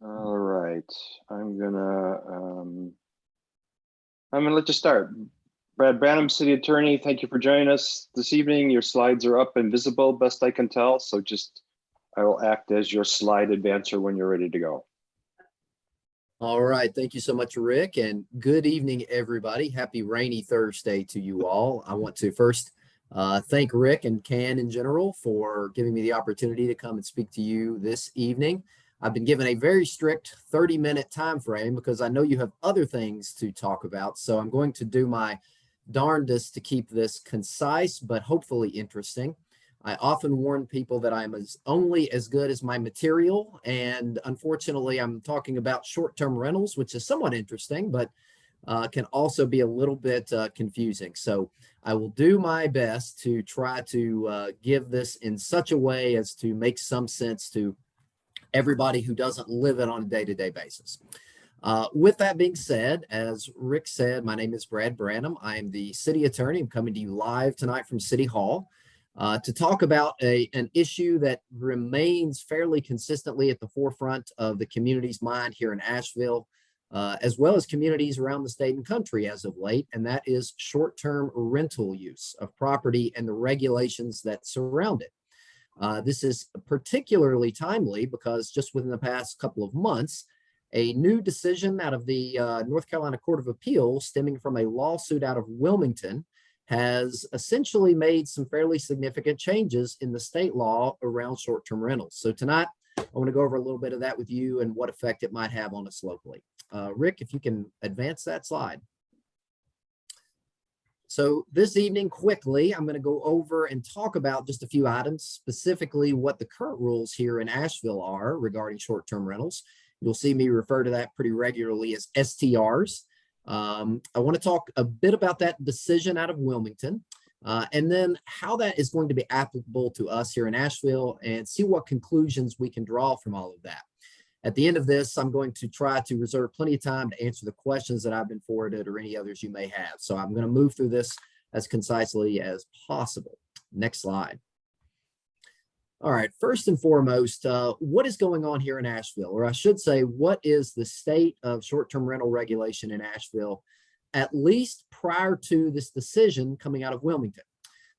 All right, I'm gonna let you start. Brad Branham, City Attorney, thank you for joining us this evening. Your slides are up and visible, best I can tell. So I will act as your slide advancer when you're ready to go. All right, thank you so much, Rick, and good evening, everybody. Happy rainy Thursday to you all. I want to first thank Rick and CAN in general for giving me the opportunity to come and speak to you this evening. I've been given a very strict 30-minute time frame because I know you have other things to talk about. So I'm going to do my darndest to keep this concise, but hopefully interesting. I often warn people that I'm only as good as my material. And unfortunately, I'm talking about short-term rentals, which is somewhat interesting, but can also be a little bit confusing. So I will do my best to try to give this in such a way as to make some sense to everybody who doesn't live it on a day-to-day basis. With that being said, as Rick said, my name is Brad Branham. I am the city attorney. I'm coming to you live tonight from City Hall to talk about an issue that remains fairly consistently at the forefront of the community's mind here in Asheville, as well as communities around the state and country as of late, and that is short-term rental use of property and the regulations that surround it. This is particularly timely because just within the past couple of months, a new decision out of the North Carolina Court of Appeals stemming from a lawsuit out of Wilmington has essentially made some fairly significant changes in the state law around short-term rentals. So tonight, I want to go over a little bit of that with you and what effect it might have on us locally. Rick, if you can advance that slide. So this evening, quickly, I'm going to go over and talk about just a few items, specifically what the current rules here in Asheville are regarding short-term rentals. You'll see me refer to that pretty regularly as STRs. I want to talk a bit about that decision out of Wilmington, and then how that is going to be applicable to us here in Asheville and see what conclusions we can draw from all of that. At the end of this, I'm going to try to reserve plenty of time to answer the questions that I've been forwarded or any others you may have. So I'm going to move through this as concisely as possible. Next slide. All right, first and foremost, what is going on here in Asheville? Or I should say, what is the state of short-term rental regulation in Asheville, at least prior to this decision coming out of Wilmington?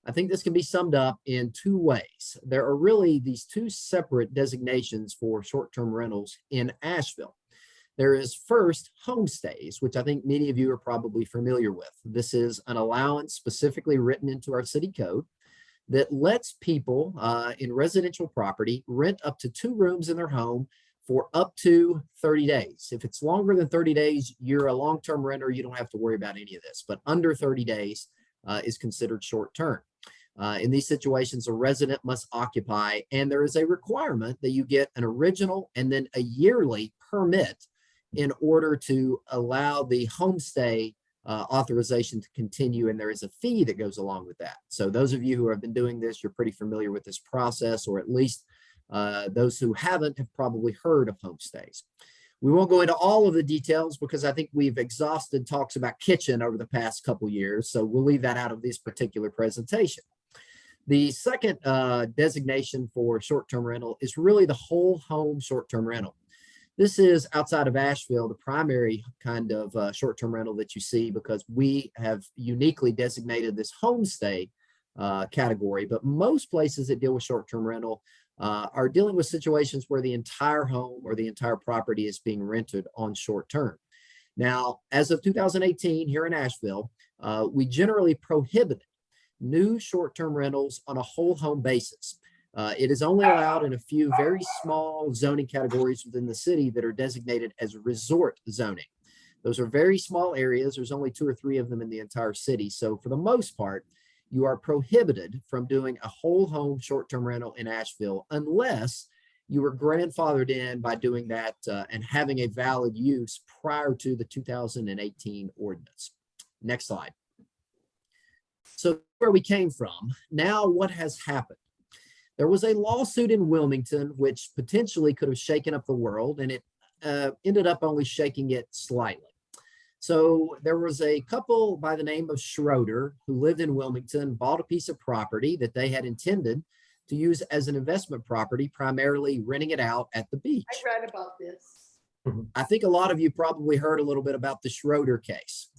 I think this can be summed up in two ways. There are really these two separate designations for short-term rentals in Asheville. There is first homestays, which I think many of you are probably familiar with. This is an allowance specifically written into our city code that lets people in residential property rent up to 2 rooms in their home for up to 30 days. If it's longer than 30 days, you're a long-term renter, you don't have to worry about any of this, but under 30 days is considered short-term. In these situations, a resident must occupy, and there is a requirement that you get an original and then a yearly permit in order to allow the homestay authorization to continue, and there is a fee that goes along with that. So those of you who have been doing this, you're pretty familiar with this process, or at least those who haven't have probably heard of homestays. We won't go into all of the details because I think we've exhausted talks about kitchen over the past couple years, so we'll leave that out of this particular presentation. The second designation for short-term rental is really the whole home short-term rental. This is outside of Asheville, the primary kind of short-term rental that you see because we have uniquely designated this homestay category, but most places that deal with short-term rental are dealing with situations where the entire home or the entire property is being rented on short-term. Now, as of 2018 here in Asheville, we generally prohibited new short-term rentals on a whole home basis. It is only allowed in a few very small zoning categories within the city that are designated as resort zoning. Those are very small areas. There's only 2 or 3 of them in the entire city. So for the most part, you are prohibited from doing a whole home short-term rental in Asheville unless you were grandfathered in by doing that and having a valid use prior to the 2018 ordinance. Next slide. So where we came from, now what has happened? There was a lawsuit in Wilmington which potentially could have shaken up the world, and it ended up only shaking it slightly. So there was a couple by the name of Schroeder who lived in Wilmington, bought a piece of property that they had intended to use as an investment property, primarily renting it out at the beach. I read about this. I think a lot of you probably heard a little bit about the Schroeder case.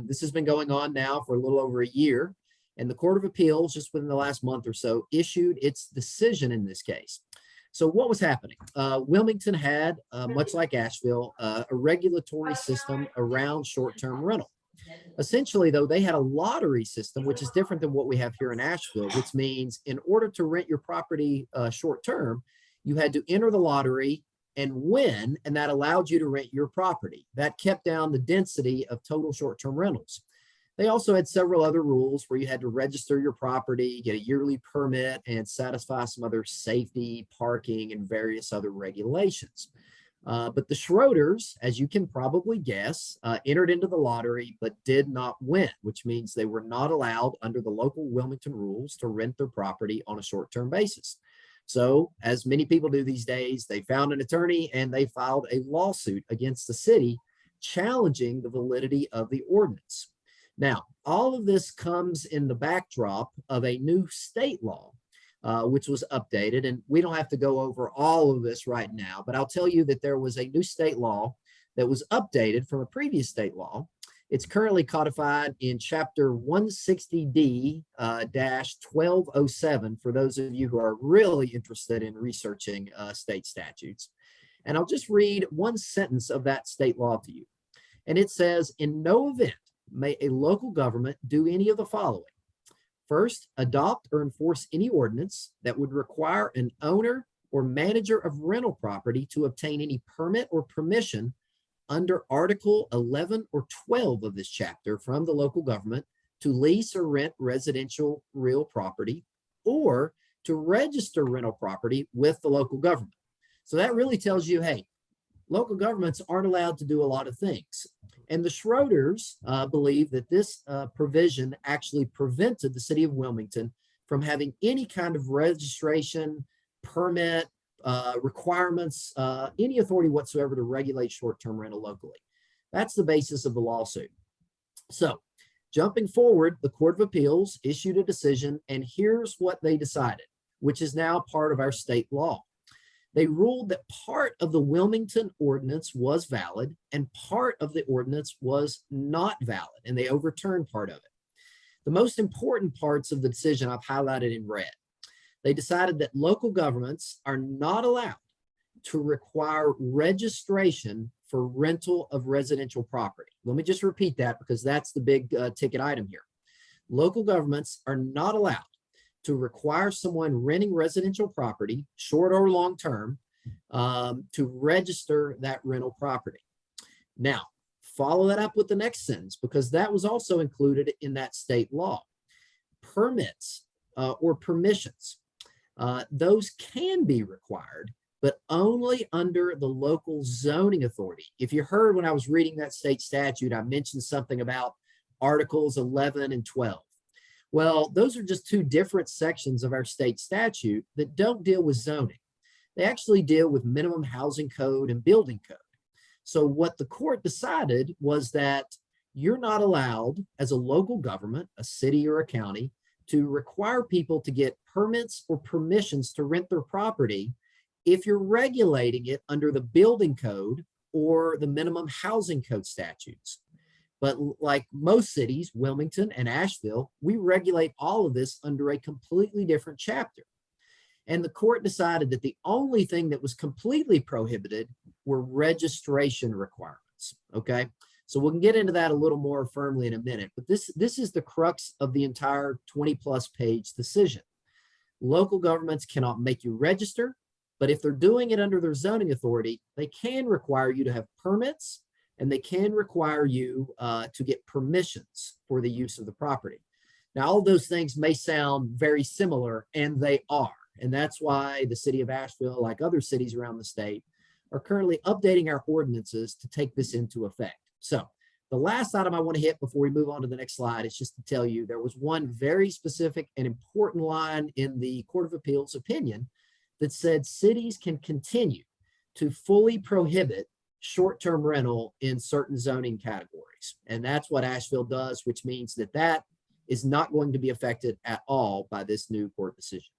This has been going on now for a little over a year, and the Court of Appeals, just within the last month or so, issued its decision in this case. So what was happening? Wilmington had, much like Asheville, a regulatory system around short-term rental. Essentially, though, they had a lottery system, which is different than what we have here in Asheville, which means in order to rent your property short-term, you had to enter the lottery and win, and that allowed you to rent your property. That kept down the density of total short-term rentals. They also had several other rules where you had to register your property, get a yearly permit, and satisfy some other safety, parking, and various other regulations. But the Schroeders, as you can probably guess, entered into the lottery but did not win, which means they were not allowed under the local Wilmington rules to rent their property on a short-term basis. So, as many people do these days, they found an attorney and they filed a lawsuit against the city challenging the validity of the ordinance. Now, all of this comes in the backdrop of a new state law, which was updated. And we don't have to go over all of this right now, but I'll tell you that there was a new state law that was updated from a previous state law. It's currently codified in Chapter 160D-1207 for those of you who are really interested in researching state statutes. And I'll just read one sentence of that state law to you. And it says, in no event may a local government do any of the following. First, adopt or enforce any ordinance that would require an owner or manager of rental property to obtain any permit or permission under Article 11 or 12 of this chapter from the local government to lease or rent residential real property or to register rental property with the local government. So that really tells you, hey, local governments aren't allowed to do a lot of things. And the Schroeders believe that this provision actually prevented the city of Wilmington from having any kind of registration, permit, requirements, any authority whatsoever to regulate short-term rental locally. That's the basis of the lawsuit. So jumping forward, the Court of Appeals issued a decision, and here's what they decided, which is now part of our state law. They ruled that part of the Wilmington ordinance was valid and part of the ordinance was not valid, and they overturned part of it. The most important parts of the decision I've highlighted in red. They decided that local governments are not allowed to require registration for rental of residential property. Let me just repeat that because that's the big ticket item here. Local governments are not allowed to require someone renting residential property, short or long term, to register that rental property. Now, follow that up with the next sentence because that was also included in that state law. Permits or permissions, those can be required, but only under the local zoning authority. If you heard when I was reading that state statute, I mentioned something about Articles 11 and 12. Well, those are just two different sections of our state statute that don't deal with zoning. They actually deal with minimum housing code and building code. So what the court decided was that you're not allowed as a local government, a city or a county, to require people to get permits or permissions to rent their property if you're regulating it under the building code or the minimum housing code statutes. But like most cities, Wilmington and Asheville, we regulate all of this under a completely different chapter. And the court decided that the only thing that was completely prohibited were registration requirements, okay? So we can get into that a little more firmly in a minute, but this is the crux of the entire 20-plus page decision. Local governments cannot make you register, but if they're doing it under their zoning authority, they can require you to have permits, and they can require you to get permissions for the use of the property. Now, all of those things may sound very similar, and they are. And that's why the city of Asheville, like other cities around the state, are currently updating our ordinances to take this into effect. So the last item I want to hit before we move on to the next slide is just to tell you there was one very specific and important line in the Court of Appeals opinion that said cities can continue to fully prohibit short-term rental in certain zoning categories. And that's what Asheville does, which means that that is not going to be affected at all by this new court decision.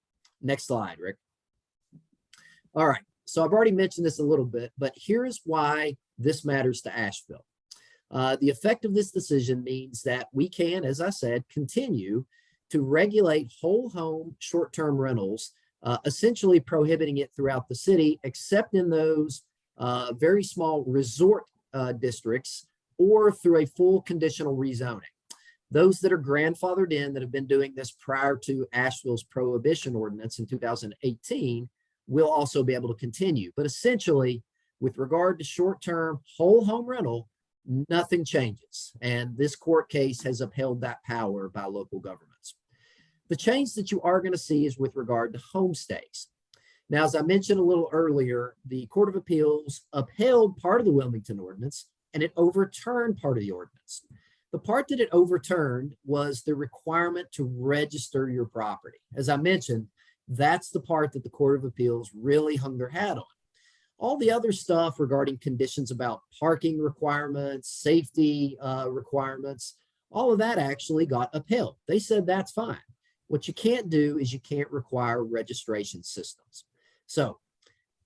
Next slide, Rick. All right. so I've already mentioned this a little bit, but here's why this matters to Asheville. The effect of this decision means that we can, as I said, continue to regulate whole home short-term rentals, essentially prohibiting it throughout the city, except in those very small resort districts or through a full conditional rezoning. Those that are grandfathered in that have been doing this prior to Asheville's prohibition ordinance in 2018 will also be able to continue. But essentially, with regard to short-term whole home rental, nothing changes. And this court case has upheld that power by local governments. The change that you are going to see is with regard to homestays. Now, as I mentioned a little earlier, the Court of Appeals upheld part of the Wilmington ordinance and it overturned part of the ordinance. The part that it overturned was the requirement to register your property. As I mentioned, that's the part that the Court of Appeals really hung their hat on. All the other stuff regarding conditions about parking requirements, safety requirements, all of that actually got upheld. They said that's fine. What you can't do is you can't require registration systems. So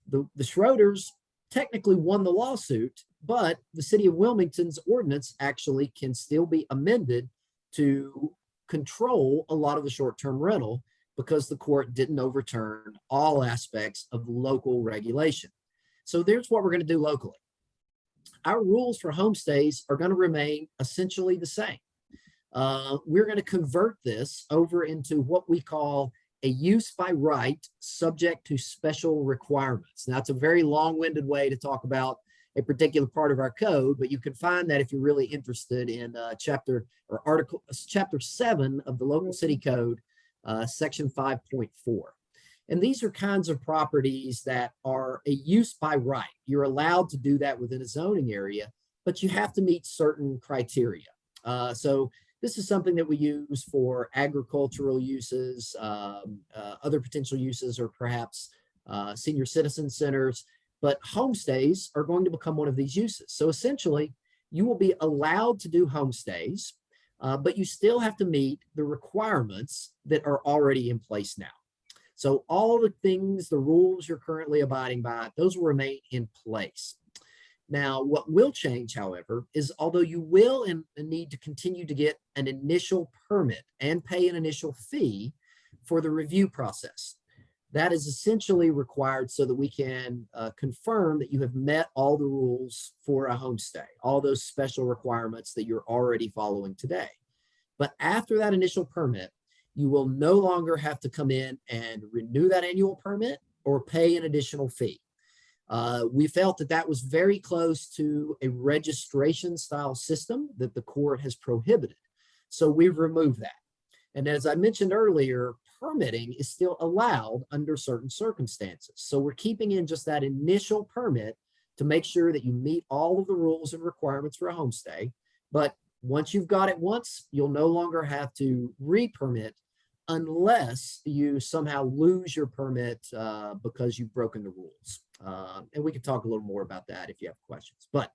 the Schroeders technically won the lawsuit, but the city of Wilmington's ordinance actually can still be amended to control a lot of the short-term rental because the court didn't overturn all aspects of local regulation. So there's what we're going to do locally. Our rules for homestays are going to remain essentially the same. We're going to convert this over into what we call a use by right subject to special requirements. Now, it's a very long-winded way to talk about a particular part of our code, but you can find that if you're really interested in chapter 7 of the local city code, section 5.4. And these are kinds of properties that are a use by right. You're allowed to do that within a zoning area, but you have to meet certain criteria. So this is something that we use for agricultural uses, other potential uses, or perhaps senior citizen centers. But homestays are going to become one of these uses. So essentially, you will be allowed to do homestays, but you still have to meet the requirements that are already in place now. So all the things, the rules you're currently abiding by, those will remain in place. Now, what will change, however, is although you will need to continue to get an initial permit and pay an initial fee for the review process. That is essentially required so that we can confirm that you have met all the rules for a homestay, all those special requirements that you're already following today. But after that initial permit, you will no longer have to come in and renew that annual permit or pay an additional fee. We felt that that was very close to a registration style system that the court has prohibited. So we've removed that. And as I mentioned earlier, permitting is still allowed under certain circumstances. So we're keeping in just that initial permit to make sure that you meet all of the rules and requirements for a homestay. But once you've got it once, you'll no longer have to re-permit unless you somehow lose your permit because you've broken the rules. And we can talk a little more about that if you have questions. But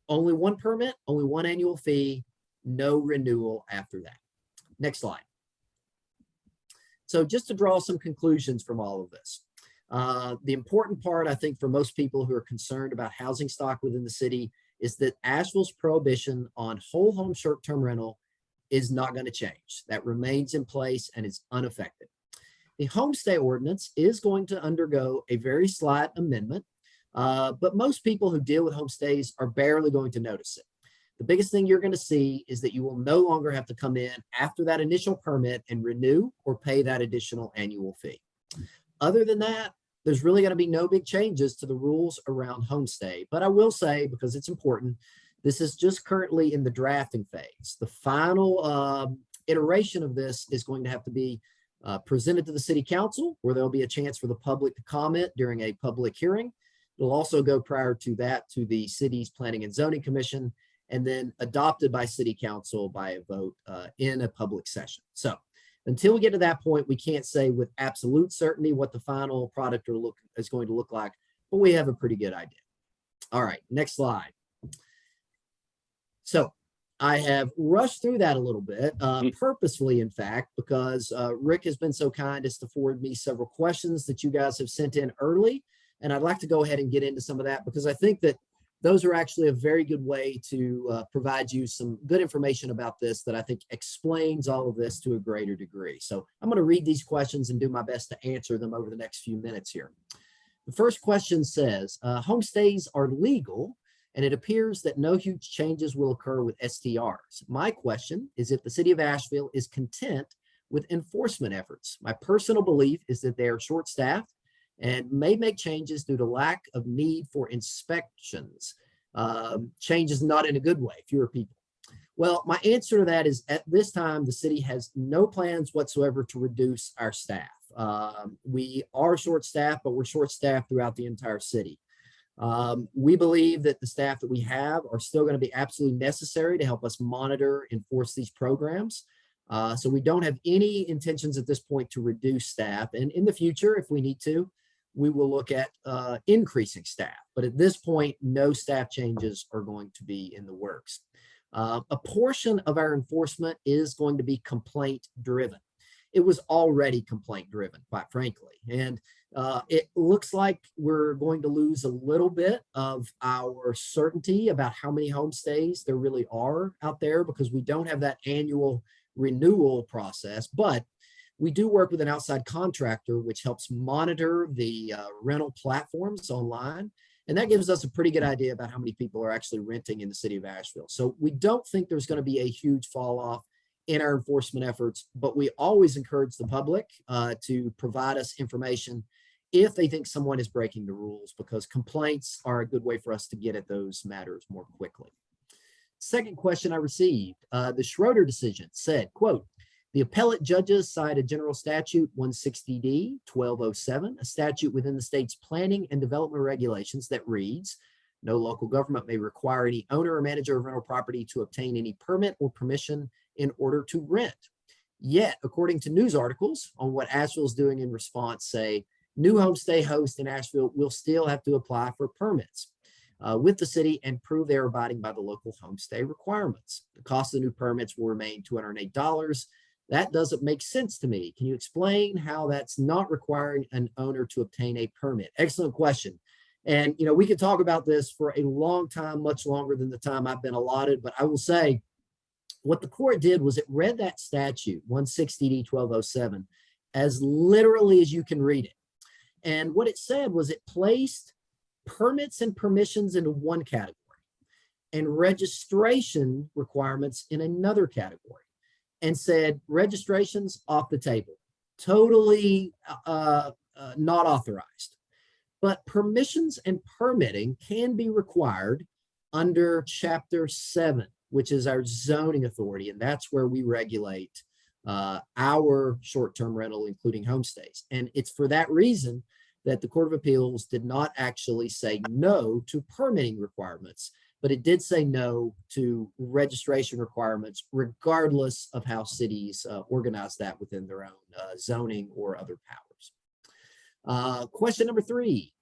only one permit, only one annual fee, no renewal after that. Next slide. So just to draw some conclusions from all of this, the important part, I think, for most people who are concerned about housing stock within the city is that Asheville's prohibition on whole home short-term rental is not going to change. That remains in place and is unaffected. The homestay ordinance is going to undergo a very slight amendment, but most people who deal with homestays are barely going to notice it. The biggest thing you're going to see is that you will no longer have to come in after that initial permit and renew or pay that additional annual fee. Other than that, there's really going to be no big changes to the rules around homestay. But I will say, because it's important, this is just currently in the drafting phase. The final iteration of this is going to have to be presented to the city council, where there'll be a chance for the public to comment during a public hearing. It'll also go prior to that to the city's Planning and Zoning Commission, and then adopted by city council by a vote in a public session. So until we get to that point, we can't say with absolute certainty what the final product is going to look like, but we have a pretty good idea. All right, next slide. So I have rushed through that a little bit, purposefully, in fact, because Rick has been so kind as to forward me several questions that you guys have sent in early. And I'd like to go ahead and get into some of that because I think that those are actually a very good way to provide you some good information about this that I think explains all of this to a greater degree. So I'm going to read these questions and do my best to answer them over the next few minutes here. The first question says, homestays are legal, and it appears that no huge changes will occur with STRs. My question is if the city of Asheville is content with enforcement efforts. My personal belief is that they are short-staffed and may make changes due to lack of need for inspections. Changes not in a good way, fewer people. Well, my answer to that is at this time, the city has no plans whatsoever to reduce our staff. We are short-staffed, but we're short-staffed throughout the entire city. We believe that the staff that we have are still going to be absolutely necessary to help us monitor, enforce these programs. So we don't have any intentions at this point to reduce staff. And in the future, if we need to, we will look at increasing staff. But at this point, no staff changes are going to be in the works. A portion of our enforcement is going to be complaint driven. It was already complaint driven, quite frankly. And it looks like we're going to lose a little bit of our certainty about how many homestays there really are out there because we don't have that annual renewal process. But we do work with an outside contractor, which helps monitor the rental platforms online. And that gives us a pretty good idea about how many people are actually renting in the city of Asheville. So we don't think there's going to be a huge fall off in our enforcement efforts, but we always encourage the public to provide us information if they think someone is breaking the rules, because complaints are a good way for us to get at those matters more quickly. Second question I received, the Schroeder decision said, quote, the appellate judges cited General Statute 160D 1207, a statute within the state's planning and development regulations that reads, no local government may require any owner or manager of rental property to obtain any permit or permission in order to rent. Yet, according to news articles on what Asheville is doing in response, say, new homestay hosts in Asheville will still have to apply for permits with the city and prove they're abiding by the local homestay requirements. The cost of the new permits will remain $208. That doesn't make sense to me. Can you explain how that's not requiring an owner to obtain a permit? Excellent question. And, you know, we could talk about this for a long time, much longer than the time I've been allotted, but I will say what the court did was it read that statute, 160D 1207, as literally as you can read it. And what it said was it placed permits and permissions into one category and registration requirements in another category, and said registrations off the table, totally not authorized. But permissions and permitting can be required under Chapter 7, which is our zoning authority, and that's where we regulate our short-term rental, including homestays. And it's for that reason that the Court of Appeals did not actually say no to permitting requirements, but it did say no to registration requirements, regardless of how cities organize that within their own zoning or other powers. Question number 3.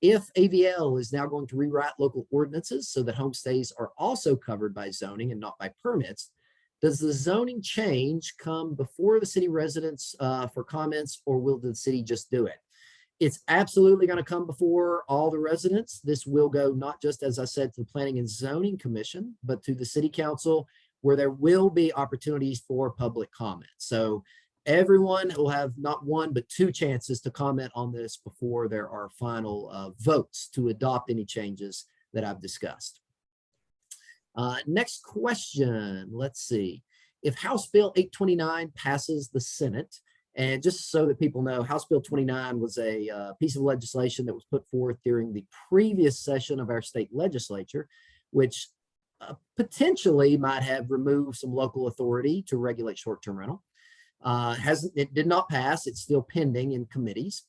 If AVL is now going to rewrite local ordinances so that homestays are also covered by zoning and not by permits, does the zoning change come before the city residents for comments, or will the city just do it? It's absolutely going to come before all the residents. This will go not just, as I said, to the Planning and Zoning Commission, but to the City Council, where there will be opportunities for public comment. So everyone will have not one, but 2 chances to comment on this before there are final votes to adopt any changes that I've discussed. Next question, let's see. If House Bill 829 passes the Senate, and just so that people know, House Bill 29 was a piece of legislation that was put forth during the previous session of our state legislature, which potentially might have removed some local authority to regulate short-term rental. It did not pass. It's still pending in committees.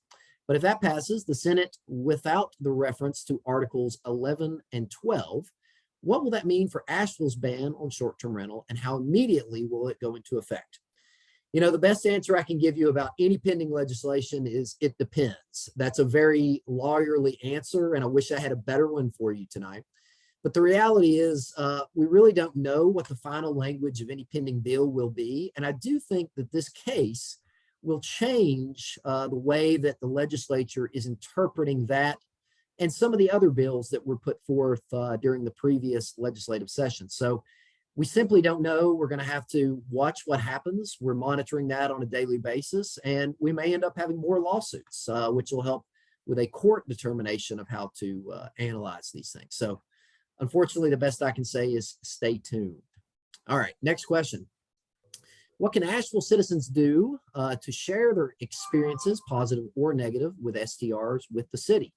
But if that passes, the Senate, without the reference to Articles 11 and 12, what will that mean for Asheville's ban on short-term rental, and how immediately will it go into effect? You know, the best answer I can give you about any pending legislation is it depends. That's a very lawyerly answer, and I wish I had a better one for you tonight. But the reality is we really don't know what the final language of any pending bill will be. And I do think that this case will change the way that the legislature is interpreting that and some of the other bills that were put forth during the previous legislative session. So we simply don't know. We're going to have to watch what happens. We're monitoring that on a daily basis, and we may end up having more lawsuits, which will help with a court determination of how to analyze these things. So unfortunately, the best I can say is stay tuned. All right, next question. What can Asheville citizens do to share their experiences, positive or negative, with STRs with the city?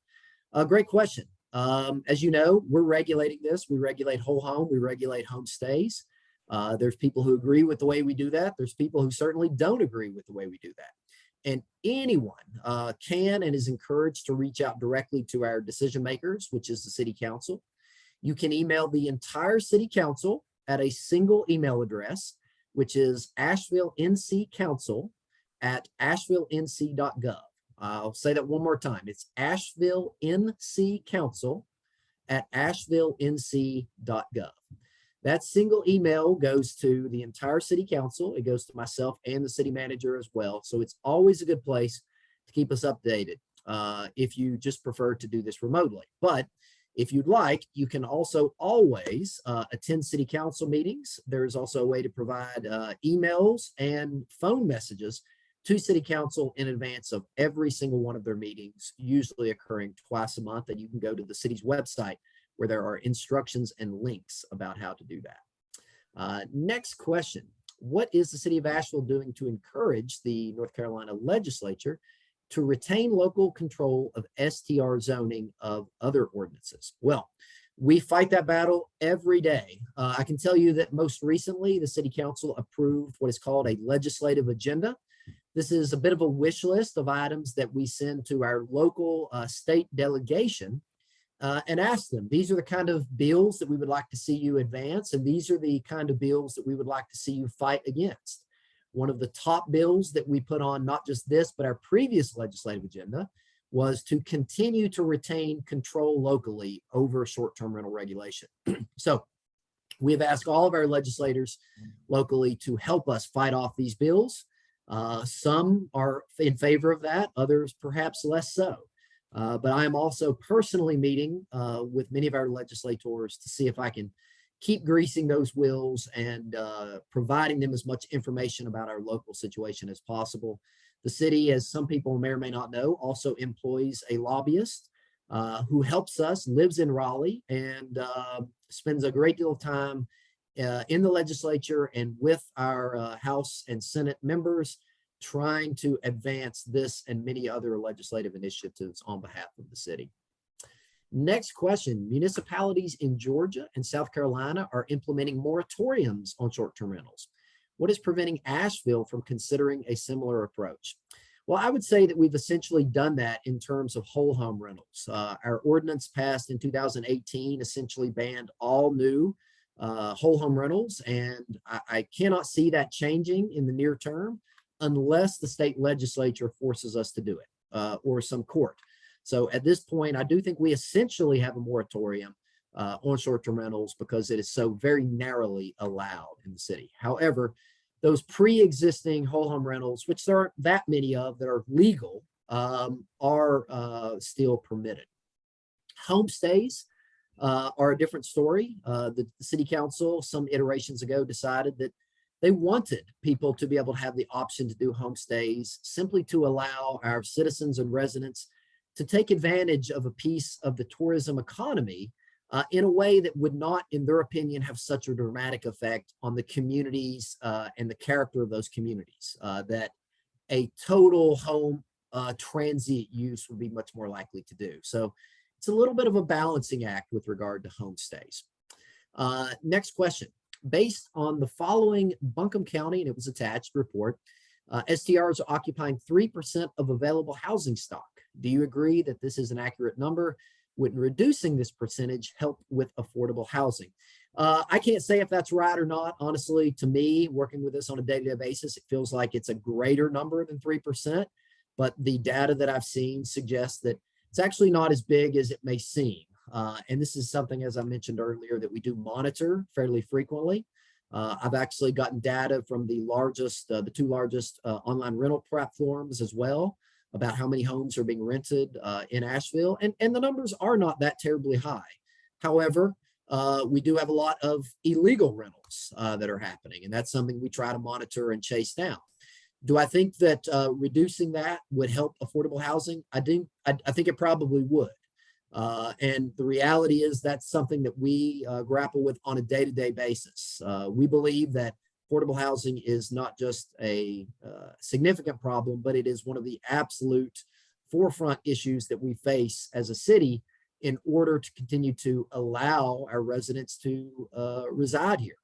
Great question. As you know, we're regulating this. We regulate whole home. We regulate homestays. There's people who agree with the way we do that. There's people who certainly don't agree with the way we do that. And anyone can and is encouraged to reach out directly to our decision makers, which is the city council. You can email the entire city council at a single email address, which is ashevilleNCcouncil@ashevilleNC.gov. I'll say that one more time. It's ashevilleNCcouncil@ashevilleNC.gov. That single email goes to the entire city council. It goes to myself and the city manager as well. So it's always a good place to keep us updated if you just prefer to do this remotely. But if you'd like, you can also always attend city council meetings. There's also a way to provide emails and phone messages to city council in advance of every single one of their meetings, usually occurring twice a month. And you can go to the city's website where there are instructions and links about how to do that. Next question. What is the city of Asheville doing to encourage the North Carolina legislature to retain local control of STR zoning of other ordinances? Well, we fight that battle every day. I can tell you that most recently, the city council approved what is called a legislative agenda. This is a bit of a wish list of items that we send to our local state delegation and ask them, these are the kind of bills that we would like to see you advance, and these are the kind of bills that we would like to see you fight against. One of the top bills that we put on not just this, but our previous legislative agenda was to continue to retain control locally over short-term rental regulation. So we have asked all of our legislators locally to help us fight off these bills. Some are in favor of that, others perhaps less so. But I am also personally meeting with many of our legislators to see if I can keep greasing those wheels and providing them as much information about our local situation as possible. The city, as some people may or may not know, also employs a lobbyist who helps us, lives in Raleigh, and spends a great deal of time in the legislature and with our House and Senate members trying to advance this and many other legislative initiatives on behalf of the city. Next question. Municipalities in Georgia and South Carolina are implementing moratoriums on short-term rentals. What is preventing Asheville from considering a similar approach? Well, I would say that we've essentially done that in terms of whole home rentals. Our ordinance passed in 2018 essentially banned all new whole home rentals, and I cannot see that changing in the near term unless the state legislature forces us to do it or some court. So at this point, I do think we essentially have a moratorium on short-term rentals because it is so very narrowly allowed in the city. However, those pre-existing whole home rentals, which there aren't that many of that are legal, are still permitted. Homestays are a different story. The city council, some iterations ago, decided that they wanted people to be able to have the option to do homestays simply to allow our citizens and residents to take advantage of a piece of the tourism economy in a way that would not, in their opinion, have such a dramatic effect on the communities and the character of those communities that a total home transient use would be much more likely to do. So it's a little bit of a balancing act with regard to homestays. Next question. Based on the following Buncombe County, and it was attached report, STRs are occupying 3% of available housing stock. Do you agree that this is an accurate number? Would reducing this percentage help with affordable housing? I can't say if that's right or not. Honestly, to me, working with this on a day-to-day basis, it feels like it's a greater number than 3%, but the data that I've seen suggests that it's actually not as big as it may seem. And this is something, as I mentioned earlier, that we do monitor fairly frequently. I've actually gotten data from the two largest online rental platforms as well about how many homes are being rented in Asheville, and the numbers are not that terribly high. However, we do have a lot of illegal rentals that are happening, and that's something we try to monitor and chase down. Do I think that reducing that would help affordable housing? I think it probably would. And the reality is that's something that we grapple with on a day-to-day basis. We believe that affordable housing is not just a significant problem, but it is one of the absolute forefront issues that we face as a city in order to continue to allow our residents to reside here,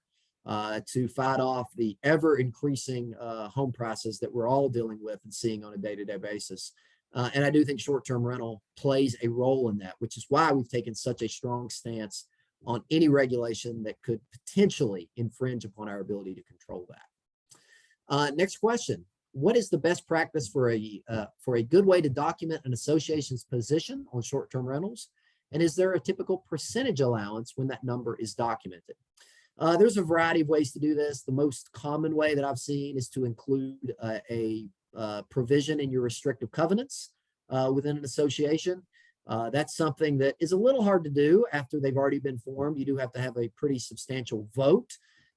to fight off the ever increasing home prices that we're all dealing with and seeing on a day-to-day basis. And I do think short-term rental plays a role in that, which is why we've taken such a strong stance on any regulation that could potentially infringe upon our ability to control that. Next question. What is the best practice for a good way to document an association's position on short-term rentals? And is there a typical percentage allowance when that number is documented? There's a variety of ways to do this. The most common way that I've seen is to include a provision in your restrictive covenants within an association. That's something that is a little hard to do after they've already been formed. You do have to have a pretty substantial vote,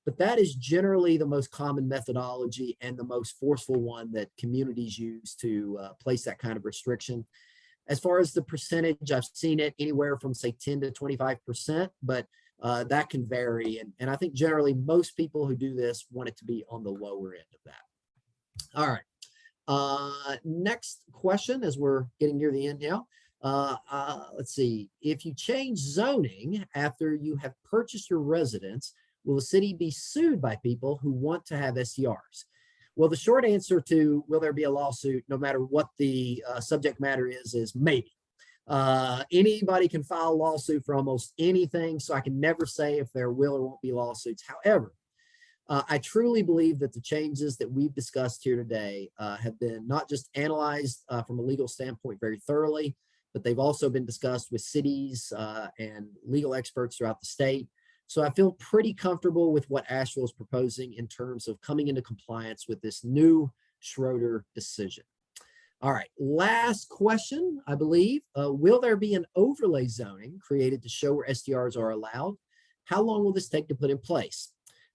but that is generally the most common methodology and the most forceful one that communities use to place that kind of restriction. As far as the percentage, I've seen it anywhere from say 10 to 25%, but that can vary. And I think generally most people who do this want it to be on the lower end of that. All right. Next question, as we're getting near the end now. Let's see. If you change zoning after you have purchased your residence, will the city be sued by people who want to have STRs? Well, the short answer to will there be a lawsuit, no matter what the subject matter is maybe. Anybody can file a lawsuit for almost anything, so I can never say if there will or won't be lawsuits. However, I truly believe that the changes that we've discussed here today have been not just analyzed from a legal standpoint very thoroughly, but they've also been discussed with cities and legal experts throughout the state. So I feel pretty comfortable with what Asheville is proposing in terms of coming into compliance with this new Schroeder decision. All right, last question, I believe. Will there be an overlay zoning created to show where STRs are allowed? How long will this take to put in place?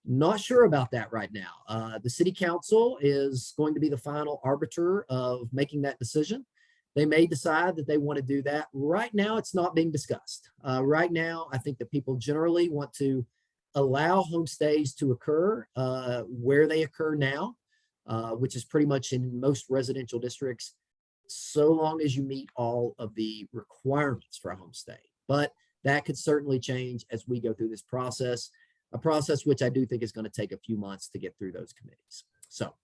Not sure about that right now. The city council is going to be the final arbiter of making that decision. They may decide that they want to do that. Right now, it's not being discussed. Right now, I think that people generally want to allow homestays to occur where they occur now, which is pretty much in most residential districts, so long as you meet all of the requirements for a homestay. But that could certainly change as we go through this process, a process which I do think is going to take a few months to get through those committees. So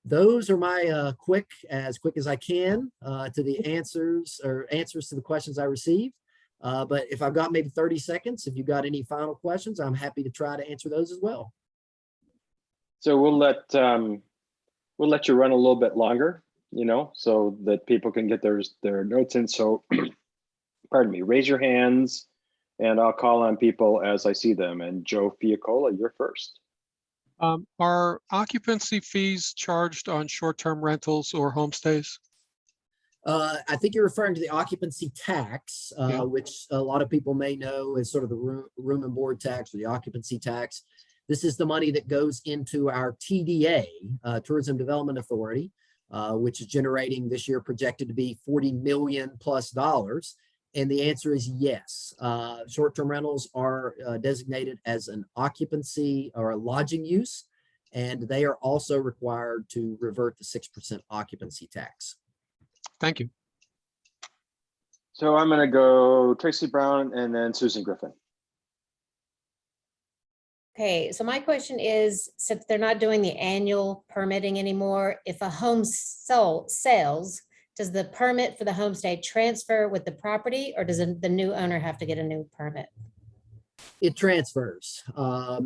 those are my quick as I can to the answers to the questions I received. But if I've got maybe 30 seconds, if you've got any final questions, I'm happy to try to answer those as well. So we'll let you run a little bit longer, so that people can get their notes in. So, pardon me, raise your hands and I'll call on people as I see them. And Joe Fiacola, you're first. Are occupancy fees charged on short-term rentals or homestays? I think you're referring to the occupancy tax, Yeah. which a lot of people may know as sort of the room and board tax or the occupancy tax. This is the money that goes into our TDA, Tourism Development Authority, which is generating this year projected to be $40 million plus. And the answer is yes. Short-term rentals are designated as an occupancy or a lodging use, and they are also required to revert the 6% occupancy tax. Thank you. So I'm going to go Tracy Brown and then Susan Griffin. Okay, so my question is, since they're not doing the annual permitting anymore, if a home sells, does the permit for the homestay transfer with the property, or does the new owner have to get a new permit? It transfers.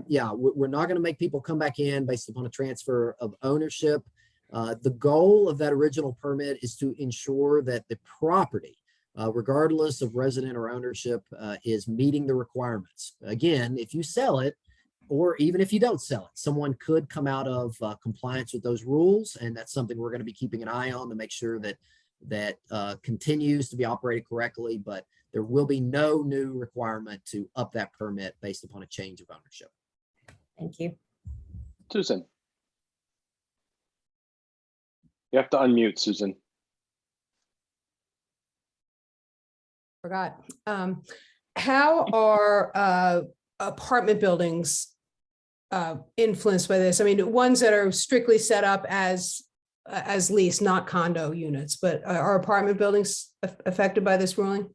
Yeah, we're not going to make people come back in based upon a transfer of ownership. The goal of that original permit is to ensure that the property, regardless of resident or ownership, is meeting the requirements. Again, if you sell it, or even if you don't sell it, someone could come out of compliance with those rules. And that's something we're going to be keeping an eye on to make sure that continues to be operated correctly, but there will be no new requirement to up that permit based upon a change of ownership. Thank you. Susan. You have to unmute, Susan. Forgot. How are apartment buildings influenced by this? I mean, ones that are strictly set up as lease, not condo units, but are apartment buildings affected by this ruling?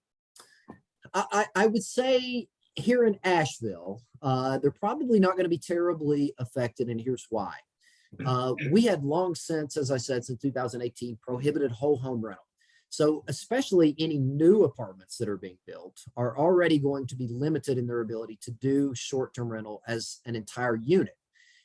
I would say here in Asheville, they're probably not going to be terribly affected, and here's why. We had long since, as I said, since 2018, prohibited whole home rental. So especially any new apartments that are being built are already going to be limited in their ability to do short-term rental as an entire unit.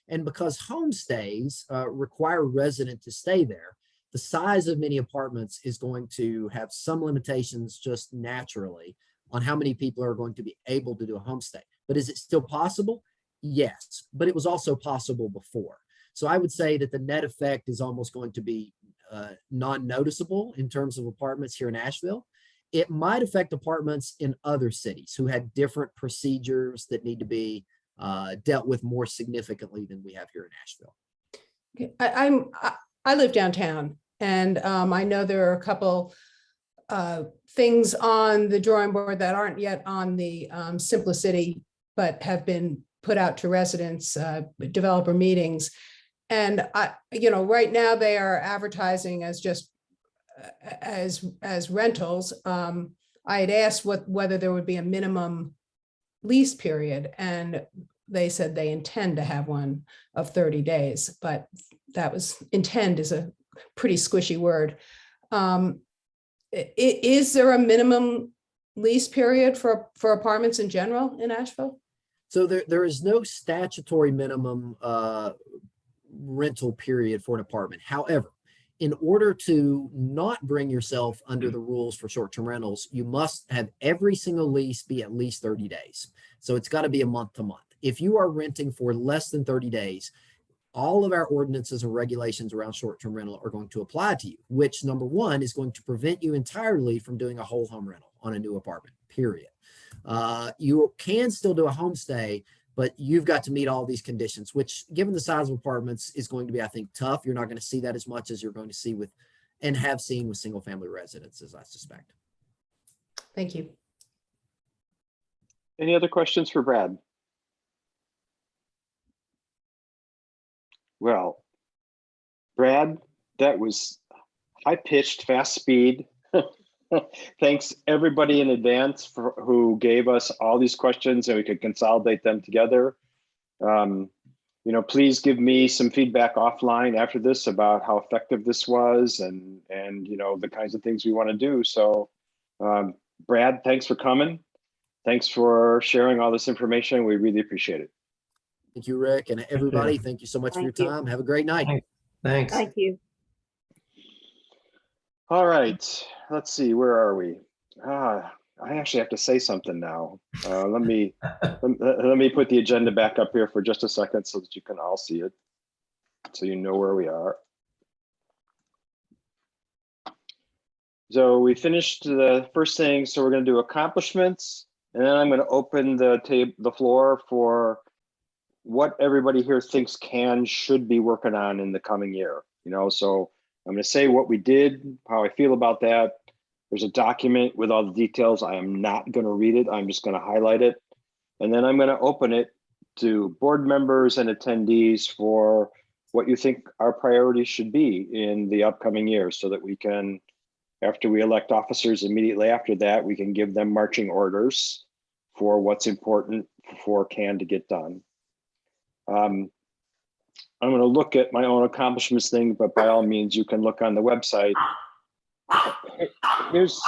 And because homestays require a resident to stay there, the size of many apartments is going to have some limitations just naturally on how many people are going to be able to do a homestay. But is it still possible? Yes, but it was also possible before. So I would say that the net effect is almost going to be non-noticeable in terms of apartments here in Asheville. It might affect apartments in other cities who had different procedures that need to be dealt with more significantly than we have here in Asheville. Okay. I live downtown, and I know there are a couple things on the drawing board that aren't yet on the Simplicity, but have been put out to residents, developer meetings. And right now they are advertising as just as rentals. I had asked whether there would be a minimum lease period, and they said they intend to have one of 30 days, but that was intend is a pretty squishy word. Is there a minimum lease period for apartments in general in Asheville? So there is no statutory minimum rental period for an apartment. However, in order to not bring yourself under the rules for short-term rentals, you must have every single lease be at least 30 days. So it's got to be a month to month. If you are renting for less than 30 days, all of our ordinances and regulations around short-term rental are going to apply to you, which number one is going to prevent you entirely from doing a whole home rental on a new apartment, period. You can still do a homestay, but you've got to meet all these conditions, which given the size of apartments is going to be, I think, tough. You're not going to see that as much as you're going to see with and have seen with single family residences, I suspect. Thank you. Any other questions for Brad? Well, Brad, that was high-pitched, fast speed. Thanks everybody in advance who gave us all these questions and we could consolidate them together. Please give me some feedback offline after this about how effective this was and the kinds of things we want to do. So Brad, thanks for coming. Thanks for sharing all this information. We really appreciate it. Thank you, Rick, and everybody. Thank you so much for your time. Have a great night. Thanks. Thank you. All right, let's see, where are we? I actually have to say something now. Let me put the agenda back up here for just a second so that you can all see it, so you know where we are. So we finished the first thing, so we're going to do accomplishments, and then I'm going to open the floor for what everybody here thinks should be working on in the coming year. So I'm going to say what we did, how I feel about that. There's a document with all the details. I am not going to read it. I'm just going to highlight it. And then I'm going to open it to board members and attendees for what you think our priorities should be in the upcoming year, so that we can, after we elect officers immediately after that, we can give them marching orders for what's important for CAN to get done. I'm going to look at my own accomplishments thing, but by all means, you can look on the website. Here's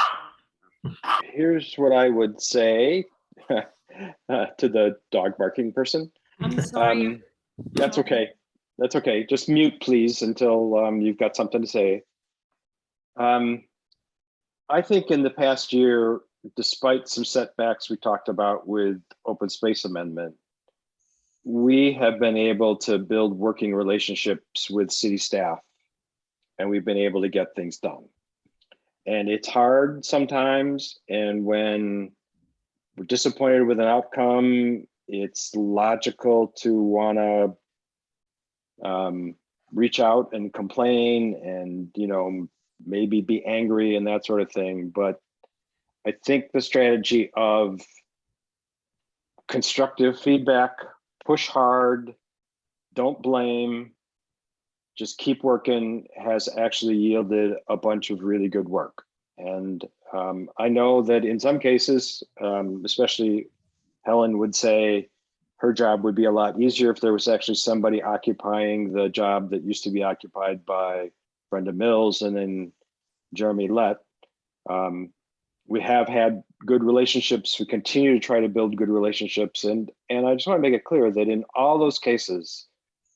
what I would say to the dog barking person. I'm sorry. That's okay. That's okay. Just mute, please, until you've got something to say. I think in the past year, despite some setbacks we talked about with open space amendment, we have been able to build working relationships with city staff, and we've been able to get things done. And it's hard sometimes, and when we're disappointed with an outcome, it's logical to want to reach out and complain and, you know, maybe be angry and that sort of thing. But I think the strategy of constructive feedback, push hard, don't blame, just keep working, has actually yielded a bunch of really good work. And I know that in some cases, especially Helen would say her job would be a lot easier if there was actually somebody occupying the job that used to be occupied by Brenda Mills and then Jeremy Lett. We have had good relationships. We continue to try to build good relationships. And I just want to make it clear that in all those cases,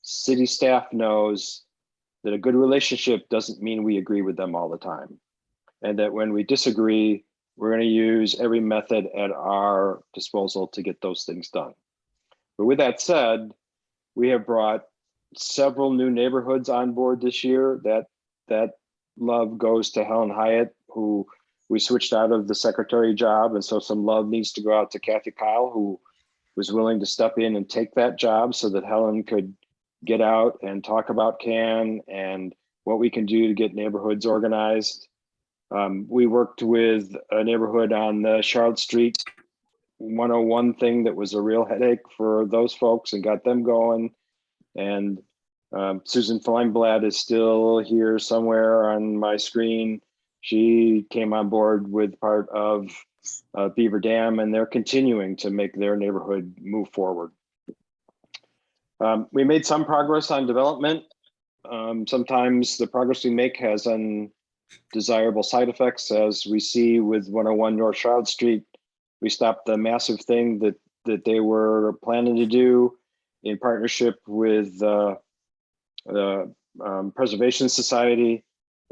city staff knows that a good relationship doesn't mean we agree with them all the time. And that when we disagree, we're going to use every method at our disposal to get those things done. But with that said, we have brought several new neighborhoods on board this year. That love goes to Helen Hyatt, who we switched out of the secretary job. And so some love needs to go out to Kathy Kyle, who was willing to step in and take that job so that Helen could get out and talk about CAN and what we can do to get neighborhoods organized. We worked with a neighborhood on the Charlotte Street 101 thing that was a real headache for those folks and got them going. And Susan Feinblad is still here somewhere on my screen. She came on board with part of Beaver Dam, and they're continuing to make their neighborhood move forward. We made some progress on development. Sometimes the progress we make has undesirable side effects, as we see with 101 North Charlotte Street. We stopped the massive thing that they were planning to do in partnership with the Preservation Society,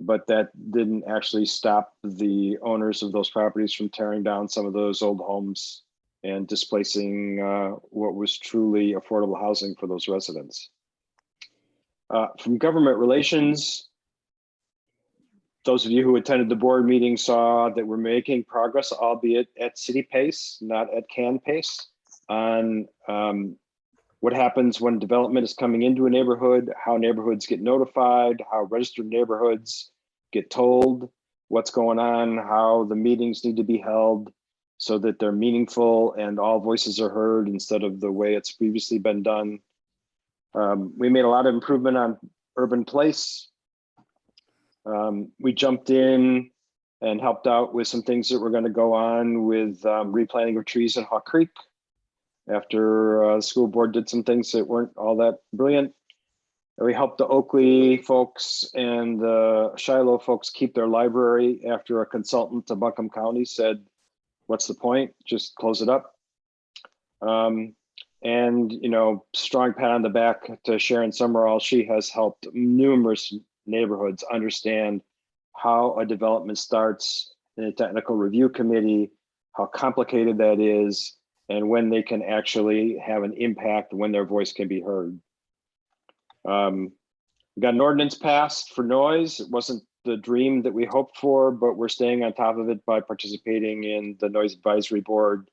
but that didn't actually stop the owners of those properties from tearing down some of those old homes and displacing what was truly affordable housing for those residents. From government relations, those of you who attended the board meeting saw that we're making progress, albeit at city pace, not at CAN pace, on what happens when development is coming into a neighborhood, how neighborhoods get notified, how registered neighborhoods get told what's going on, how the meetings need to be held so that they're meaningful and all voices are heard instead of the way it's previously been done. We made a lot of improvement on urban place. We jumped in and helped out with some things that were going to go on with replanting of trees in Hawk Creek after the school board did some things that weren't all that brilliant. And we helped the Oakley folks and the Shiloh folks keep their library after a consultant to Buncombe County said, what's the point? Just close it up. And, you know, strong pat on the back to Sharon Summerall. She has helped numerous neighborhoods understand how a development starts in a technical review committee, how complicated that is, and when they can actually have an impact, when their voice can be heard. We got an ordinance passed for noise. It wasn't the dream that we hoped for, but we're staying on top of it by participating in the noise advisory board,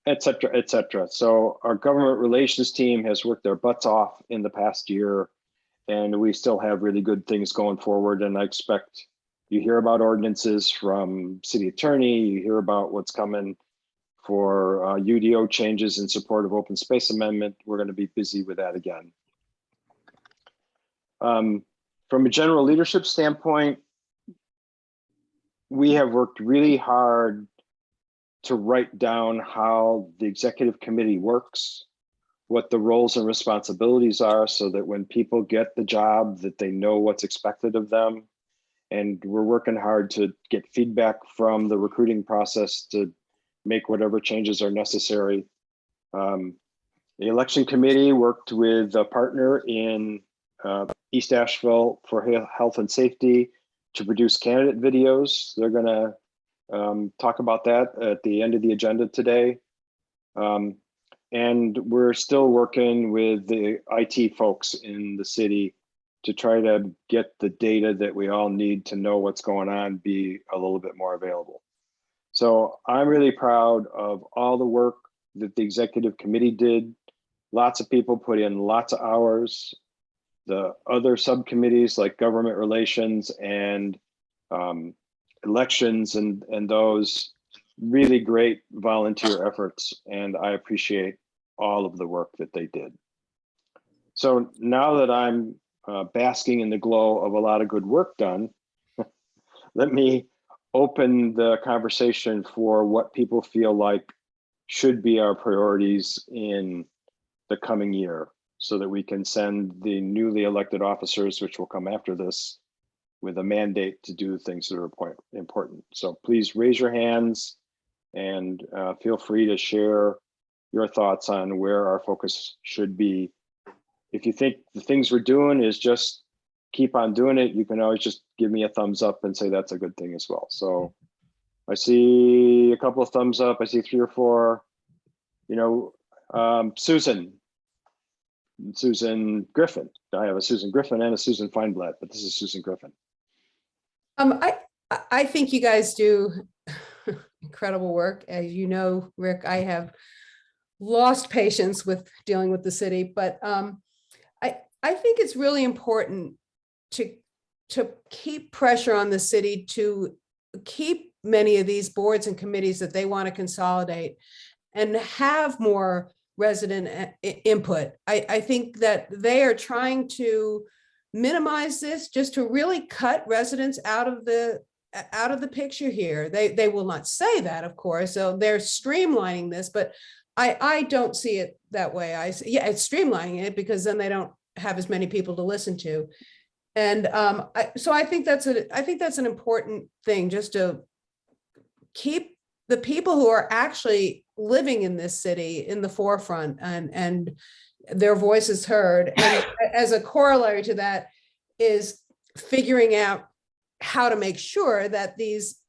et cetera, et cetera. So our government relations team has worked their butts off in the past year, and we still have really good things going forward. And I expect you hear about ordinances from city attorney, you hear about what's coming for UDO changes in support of open space amendment. We're going to be busy with that again. From a general leadership standpoint, we have worked really hard to write down how the executive committee works, what the roles and responsibilities are, so that when people get the job, that they know what's expected of them. And we're working hard to get feedback from the recruiting process to make whatever changes are necessary. The election committee worked with a partner in East Asheville for health and safety to produce candidate videos. They're gonna talk about that at the end of the agenda today. And we're still working with the IT folks in the city to try to get the data that we all need to know what's going on be a little bit more available. So I'm really proud of all the work that the executive committee did. Lots of people put in lots of hours. The other subcommittees like government relations and elections and those really great volunteer efforts. And I appreciate all of the work that they did. So now that I'm basking in the glow of a lot of good work done, let me open the conversation for what people feel like should be our priorities in the coming year, so that we can send the newly elected officers, which will come after this, with a mandate to do things that are important. So please raise your hands and feel free to share your thoughts on where our focus should be. If you think the things we're doing is just keep on doing it, you can always just give me a thumbs up and say that's a good thing as well. So I see a couple of thumbs up. I see 3 or 4. You know, Susan Griffin. I have a Susan Griffin and a Susan Feinblatt, but this is Susan Griffin. I think you guys do incredible work. As you know, Rick, I have lost patience with dealing with the city, but I think it's really important to keep pressure on the city to keep many of these boards and committees that they want to consolidate and have more resident input. I think that they are trying to minimize this just to really cut residents out of the picture here. They will not say that, of course, so they're streamlining this, but I don't see it that way. Yeah, it's streamlining it because then they don't have as many people to listen to. And so I think that's an important thing, just to keep the people who are actually living in this city in the forefront and their voices heard. And as a corollary to that is figuring out how to make sure that these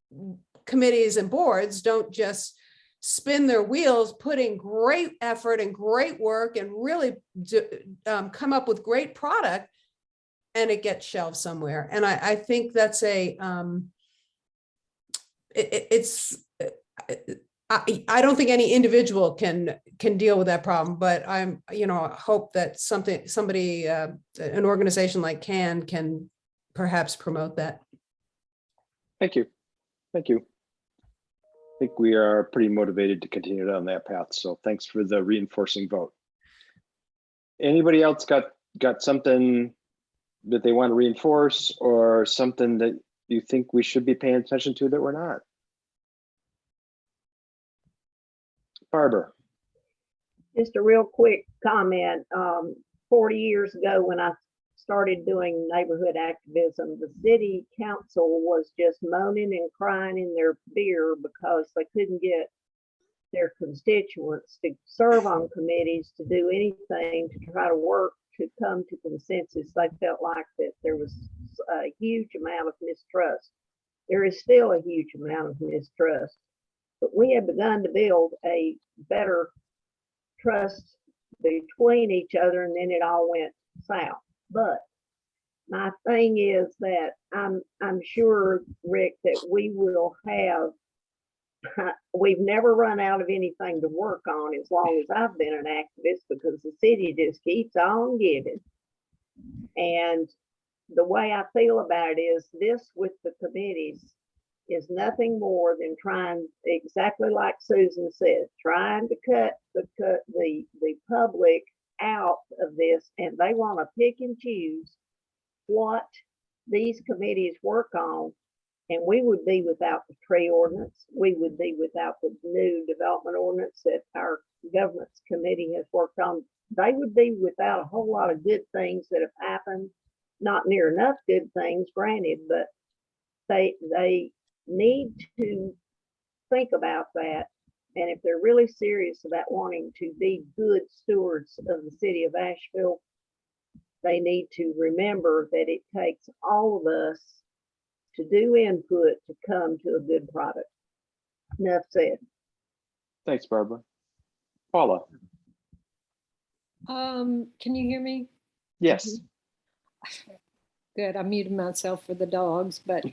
committees and boards don't just spin their wheels, putting great effort and great work and really come up with great product, and it gets shelved somewhere. And I think that's I don't think any individual can deal with that problem, but I hope that somebody, an organization like CAN can perhaps promote that. Thank you. Thank you. I think we are pretty motivated to continue down that path. So thanks for the reinforcing vote. Anybody else got something that they want to reinforce, or something that you think we should be paying attention to that we're not? Barbara. Just a real quick comment. 40 years ago, when I started doing neighborhood activism, the city council was just moaning and crying in their beer because they couldn't get their constituents to serve on committees, to do anything, to try to work to come to consensus. They felt like that there was a huge amount of mistrust. There is still a huge amount of mistrust, but we have begun to build a better trust between each other, and then it all went south. But my thing is that I'm sure, Rick, that we will have, we've never run out of anything to work on as long as I've been an activist, because the city just keeps on giving. And the way I feel about it is this with the committees is nothing more than trying, exactly like Susan said, trying to cut the public out of this, and they want to pick and choose what these committees work on. And we would be without the tree ordinance. We would be without the new development ordinance that our governance committee has worked on. They would be without a whole lot of good things that have happened. Not near enough good things, granted, but they need to think about that. And if they're really serious about wanting to be good stewards of the city of Asheville, they need to remember that it takes all of us to do input to come to a good product. Enough said. Thanks, Barbara. Paula. Can you hear me? Yes. Good, I muted myself for the dogs, but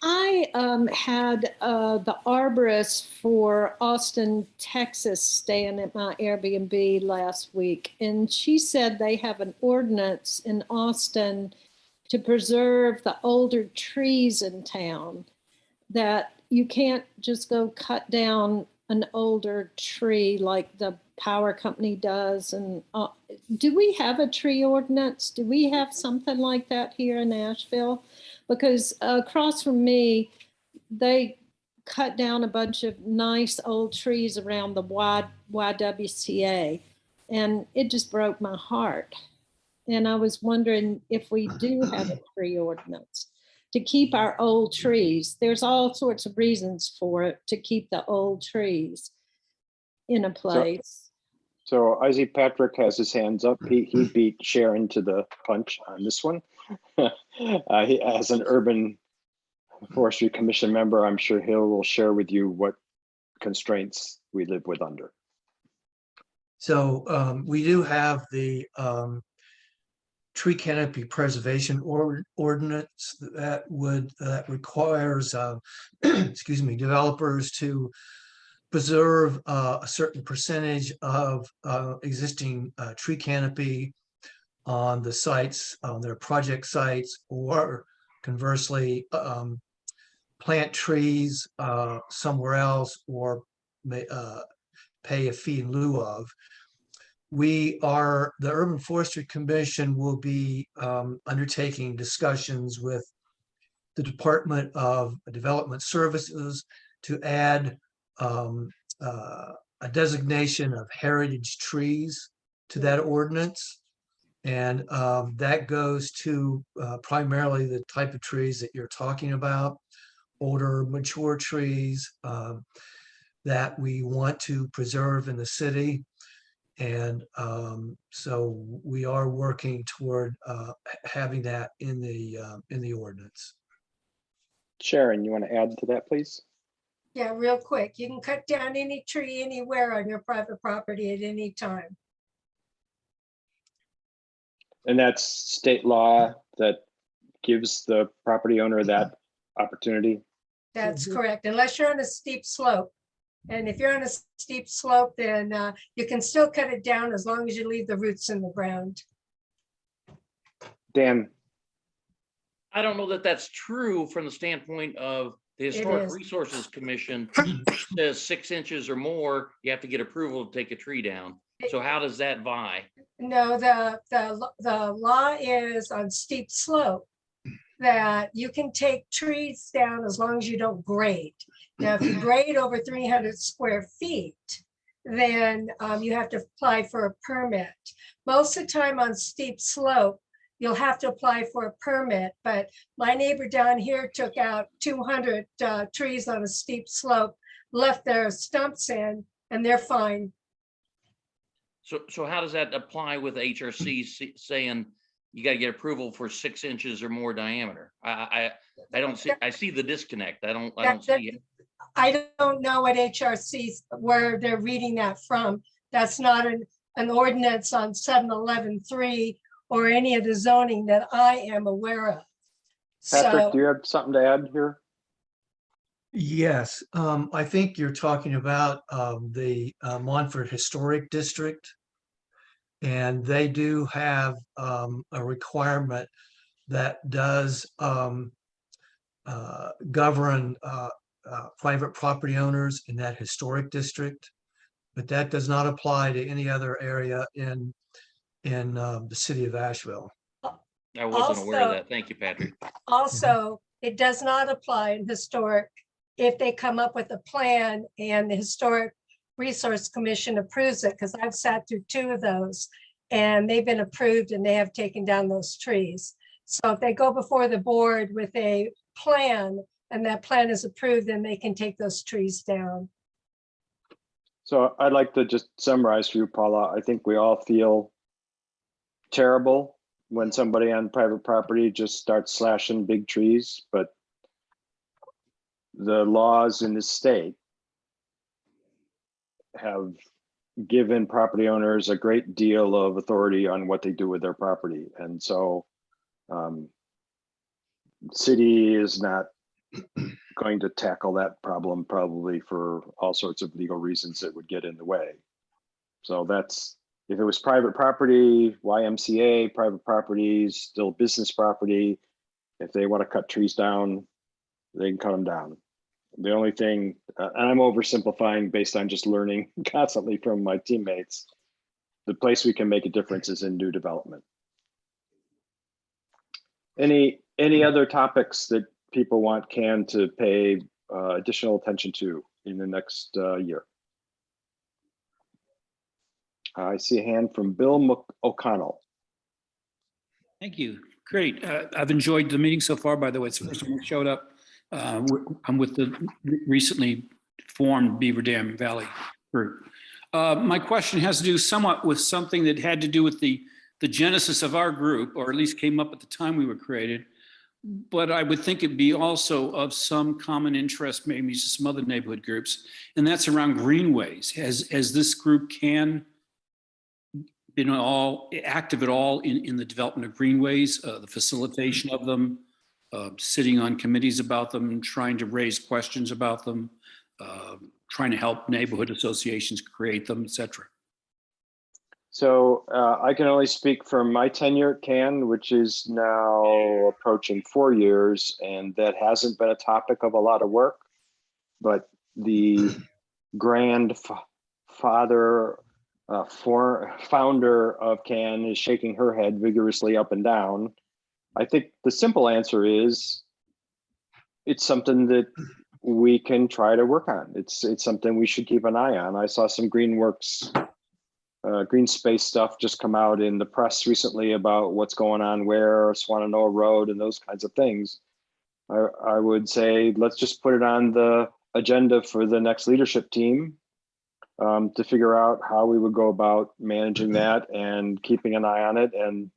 I had the arborist for Austin, Texas, staying at my Airbnb last week, and she said they have an ordinance in Austin to preserve the older trees in town, that you can't just go cut down an older tree like the power company does. And do we have a tree ordinance? Do we have something like that here in Asheville? Because across from me, they cut down a bunch of nice old trees around the YWCA, and it just broke my heart. And I was wondering if we do have a tree ordinance to keep our old trees. There's all sorts of reasons for it, to keep the old trees in a place. So I see Patrick has his hands up. He beat Sharon to the punch on this one. He, as an urban forestry commission member, I'm sure he will share with you what constraints we live with under. So we do have the tree canopy preservation ordinance that requires excuse me, developers to preserve a certain percentage of existing tree canopy on the sites, on their project sites, or conversely plant trees somewhere else, or pay a fee in lieu of. The Urban Forestry Commission will be undertaking discussions with the Department of Development Services to add a designation of heritage trees to that ordinance. And that goes to primarily the type of trees that you're talking about, older, mature trees that we want to preserve in the city. And so we are working toward having that in the ordinance. Sharon, you want to add to that, please? Yeah, real quick. You can cut down any tree anywhere on your private property at any time. And that's state law that gives the property owner that opportunity. That's correct, unless you're on a steep slope. And if you're on a steep slope, then you can still cut it down as long as you leave the roots in the ground. Dan, I don't know that that's true from the standpoint of the Historic is. Resources Commission says 6 inches or more, you have to get approval to take a tree down. So how does that vie? No, the law is on steep slope that you can take trees down as long as you don't grade. Now, if you grade over 300 square feet, then you have to apply for a permit. Most of the time on steep slope, you'll have to apply for a permit, but my neighbor down here took out 200 trees on a steep slope, left their stumps in, and they're fine. So how does that apply with HRC saying you got to get approval for 6 inches or more diameter? I don't see. I see the disconnect. I don't see it. I don't know what HRC, where they're reading that from. That's not an ordinance on 711.3 or any of the zoning that I am aware of. Patrick, do you have something to add here? Yes, I think you're talking about the Montfort Historic District. And they do have a requirement that does govern private property owners in that historic district, but that does not apply to any other area in the city of Asheville. I wasn't aware of that. Thank you, Patrick. Also, it does not apply in historic if they come up with a plan and the Historic Resource Commission approves it, because I've sat through 2 of those and they've been approved and they have taken down those trees. So if they go before the board with a plan and that plan is approved, then they can take those trees down. So I'd like to just summarize for you, Paula. I think we all feel terrible when somebody on private property just starts slashing big trees, but the laws in the state have given property owners a great deal of authority on what they do with their property. And so city is not going to tackle that problem probably for all sorts of legal reasons that would get in the way. So that's, if it was private property, YMCA, private properties, still business property, if they want to cut trees down, they can cut them down. The only thing, and I'm oversimplifying based on just learning constantly from my teammates, the place we can make a difference is in new development. Any other topics that people want CAN to pay additional attention to in the next year? I see a hand from Bill O'Connell. Thank you. Great. I've enjoyed the meeting so far, by the way. It's the first time I showed up. I'm with the recently formed Beaver Dam Valley group. My question has to do somewhat with something that had to do with the genesis of our group, or at least came up at the time we were created. But I would think it'd be also of some common interest, maybe to some other neighborhood groups, and that's around greenways. Has this group CAN been all active at all in the development of greenways, the facilitation of them, sitting on committees about them, trying to raise questions about them, trying to help neighborhood associations create them, et cetera? So I can only speak from my tenure at CAN, which is now approaching 4 years, and that hasn't been a topic of a lot of work, but the founder of CAN is shaking her head vigorously up and down. I think the simple answer is it's something that we can try to work on. It's something we should keep an eye on. I saw some Greenworks, green space stuff just come out in the press recently about what's going on where, Swananoa Road and those kinds of things. I would say let's just put it on the agenda for the next leadership team to figure out how we would go about managing that and keeping an eye on it and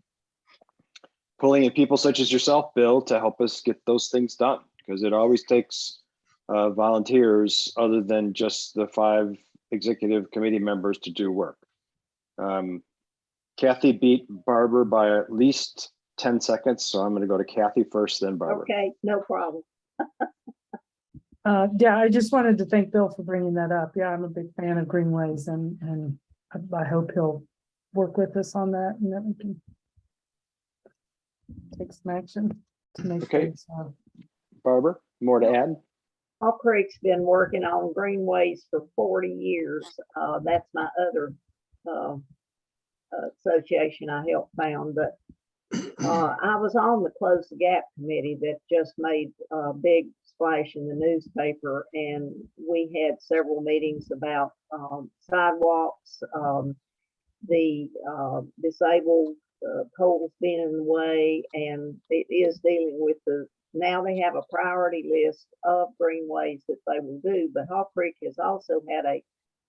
pulling in people such as yourself, Bill, to help us get those things done, because it always takes volunteers other than just the 5 executive committee members to do work. Kathy beat Barbara by at least 10 seconds, so I'm going to go to Kathy first, then Barbara. Okay, no problem. Yeah, I just wanted to thank Bill for bringing that up. Yeah, I'm a big fan of greenways, and I hope he'll work with us on that, and that we can take some action to make things. Barbara, more to add? Hall Creek's been working on greenways for 40 years. That's my other association I helped found, but I was on the Close the Gap committee that just made a big splash in the newspaper, and we had several meetings about sidewalks, the disabled poles being in the way, and it is dealing with now they have a priority list of greenways that they will do, but Hall Creek has also had a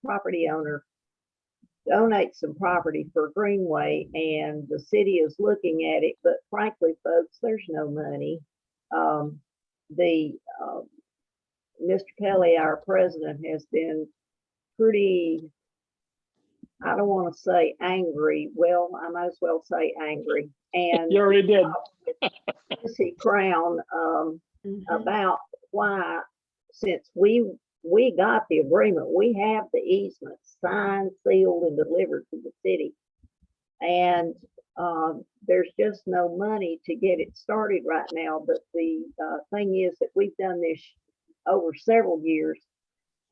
property owner donate some property for a greenway, and the city is looking at it, but frankly, folks, there's no money. Mr. Kelly, our president, has been pretty, I don't want to say angry. Well, I might as well say angry. And you already did. Missy Crown about why, since we got the agreement, we have the easement signed, sealed, and delivered to the city, and there's just no money to get it started right now. But the thing is that we've done this over several years,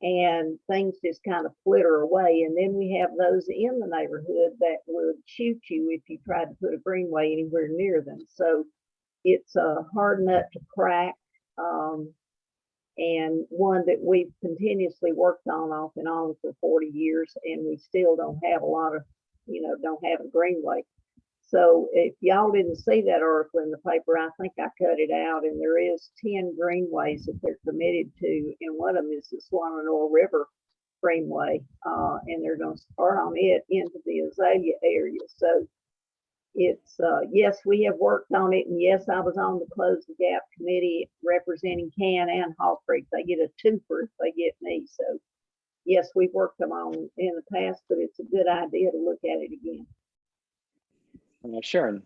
and things just kind of flitter away. And then we have those in the neighborhood that would shoot you if you tried to put a greenway anywhere near them. So it's a hard nut to crack, and one that we've continuously worked on off and on for 40 years, and we still don't have a lot of, don't have a greenway. So if y'all didn't see that article in the paper, I think I cut it out, and there is 10 greenways that they're committed to, and one of them is the Swananoa River Greenway, and they're going to start on it into the Azalea area. So it's, yes, we have worked on it, and yes, I was on the Close the Gap committee representing CAN and Hall Creek. They get a twofer if they get me. So yes, we've worked them on in the past, but it's a good idea to look at it again. Sharon,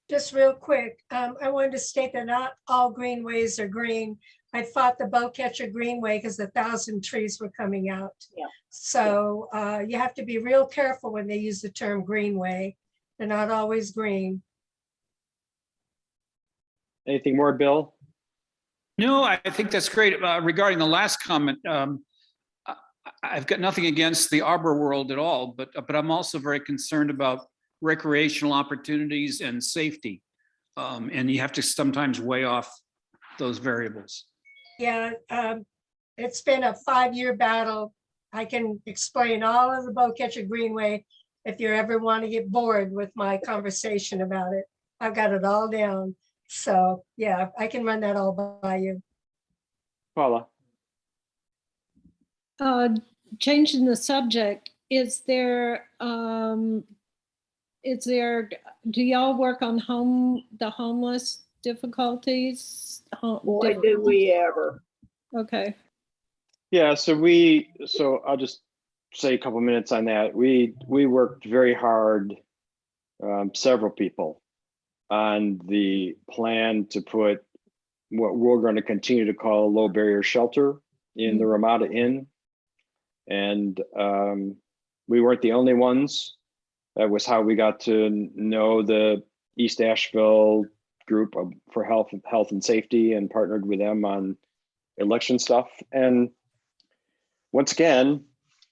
Just real quick, I wanted to state that not all greenways are green. I fought the Bowcatcher Greenway because 1,000 trees were coming out. Yeah. So you have to be real careful when they use the term greenway. They're not always green. anything more, Bill? No, I think that's great. Regarding the last comment, I've got nothing against the arbor world at all, but I'm also very concerned about recreational opportunities and safety. And you have to sometimes weigh off those variables. Yeah, it's been a 5-year battle. I can explain all of the Bowcatcher Greenway if you ever want to get bored with my conversation about it. I've got it all down. So yeah, I can run that all by you. Paula? Changing the subject, do y'all work on the homeless difficulties? Boy, do we ever. Okay. Yeah, so I'll just say a couple minutes on that. We worked very hard, several people, on the plan to put what we're going to continue to call a low barrier shelter in the Ramada Inn. And we weren't the only ones. That was how we got to know the East Asheville group for health and safety, and partnered with them on election stuff. And once again,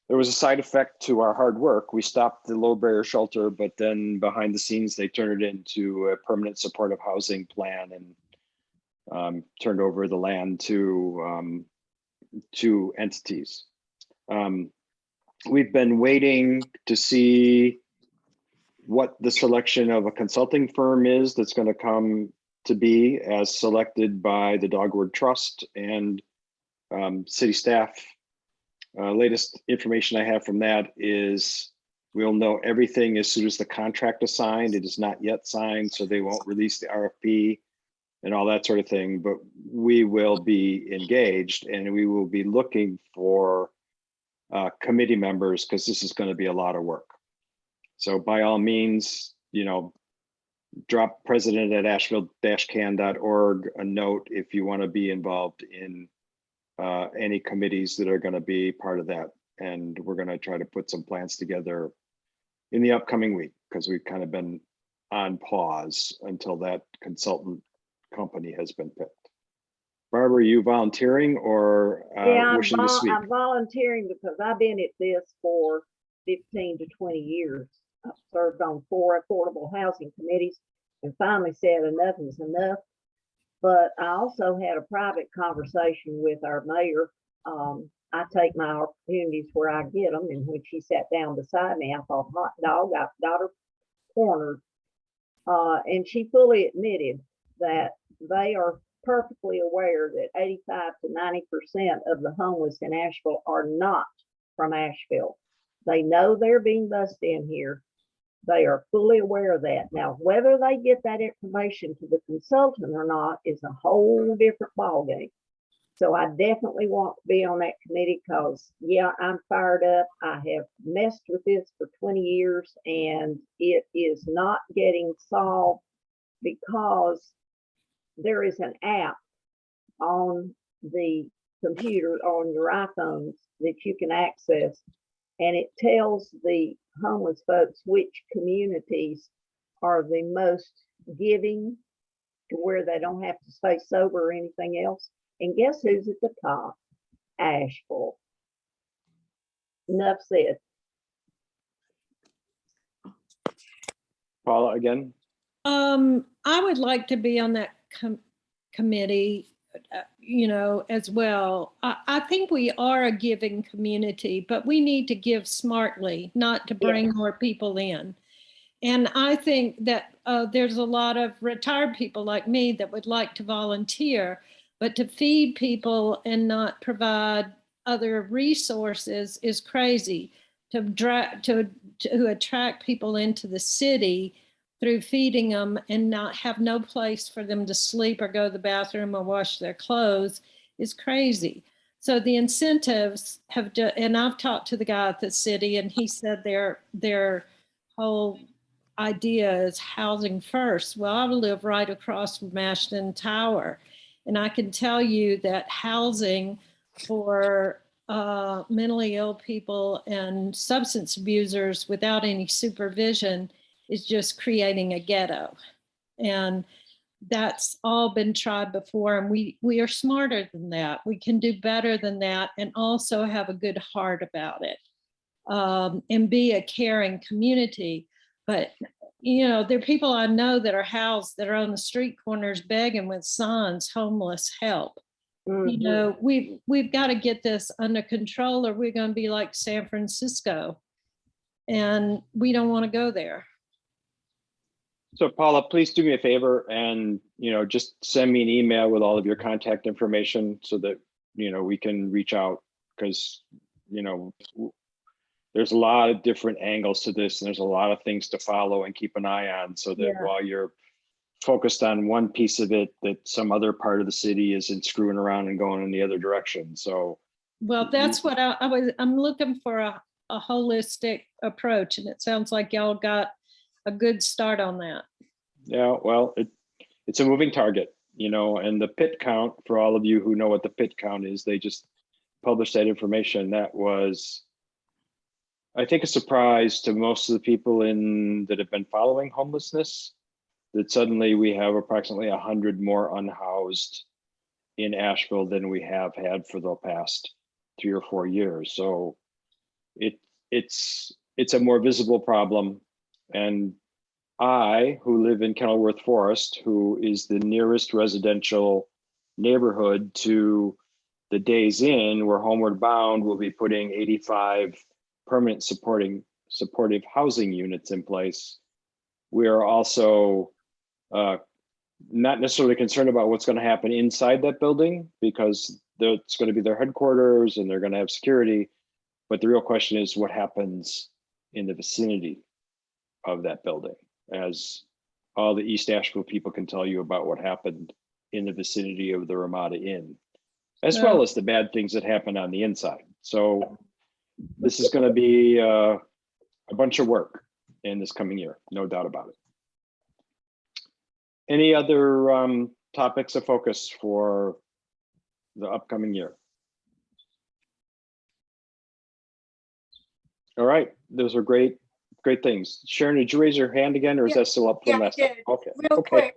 there was a side effect to our hard work. We stopped the low barrier shelter, but then behind the scenes, they turned it into a permanent supportive housing plan and turned over the land to entities. We've been waiting to see what the selection of a consulting firm is that's going to come to be as selected by the Dogwood Trust and city staff. Latest information I have from that is we'll know everything as soon as the contract is signed. It is not yet signed, so they won't release the RFP and all that sort of thing, but we will be engaged and we will be looking for committee members, because this is going to be a lot of work. So by all means, drop president at asheville-can.org a note if you want to be involved in any committees that are going to be part of that. And we're going to try to put some plans together in the upcoming week, because we've kind of been on pause until that consultant company has been picked. Barbara, are you volunteering or wishing to speak? I'm volunteering because I've been at this for 15 to 20 years. I've served on 4 affordable housing committees and finally said enough is enough. But I also had a private conversation with our mayor. I take my opportunities where I get them. And when she sat down beside me, I thought, hot dog, I've got her cornered. And she fully admitted that they are perfectly aware that 85 to 90% of the homeless in Asheville are not from Asheville. They know they're being bussed in here. They are fully aware of that. Now, whether they get that information to the consultant or not is a whole different ballgame. So I definitely want to be on that committee because, yeah, I'm fired up. I have messed with this for 20 years and it is not getting solved because there is an app on the computer on your iPhones that you can access, and it tells the homeless folks which communities are the most giving to where they don't have to stay sober or anything else. And guess who's at the top? Asheville. Enough said. Paula, again? I would like to be on that committee, as well. I think we are a giving community, but we need to give smartly, not to bring more people in. And I think that there's a lot of retired people like me that would like to volunteer, but to feed people and not provide other resources is crazy. To attract people into the city through feeding them and not have no place for them to sleep or go to the bathroom or wash their clothes is crazy. So the incentives have, and I've talked to the guy at the city, and he said their whole idea is housing first. Well, I live right across from Ashton Tower, and I can tell you that housing for mentally ill people and substance abusers without any supervision is just creating a ghetto. And that's all been tried before, and we are smarter than that. We can do better than that, and also have a good heart about it, and be a caring community. But you know, there are people I know that are housed that are on the street corners begging with signs, homeless, help. You know, we've got to get this under control, or we're going to be like San Francisco, and we don't want to go there. So Paula, please do me a favor and, just send me an email with all of your contact information so that, we can reach out, because, there's a lot of different angles to this, and there's a lot of things to follow and keep an eye on, so that while you're focused on one piece of it, that some other part of the city isn't screwing around and going in the other direction. So, well, that's what I'm looking for, a holistic approach, and it sounds like y'all got a good start on that. Yeah, well, it's a moving target, and the pit count, for all of you who know what the pit count is, they just published that information. That was, I think, a surprise to most of the people that have been following homelessness, that suddenly we have approximately 100 more unhoused in Asheville than we have had for the past 3 or 4 years. So it's a more visible problem. And I, who live in Kenilworth Forest, who is the nearest residential neighborhood to the Days Inn, where Homeward Bound will be putting 85 permanent supportive housing units in place. We are also not necessarily concerned about what's going to happen inside that building, because it's going to be their headquarters and they're going to have security. But the real question is what happens in the vicinity of that building, as all the East Asheville people can tell you about what happened in the vicinity of the Ramada Inn, as well as the bad things that happened on the inside. So this is going to be a bunch of work in this coming year, no doubt about it. Any other topics of focus for the upcoming year? All right, those are great things. Sharon, did you raise your hand again, or is that still up from last time? Okay. Real quick,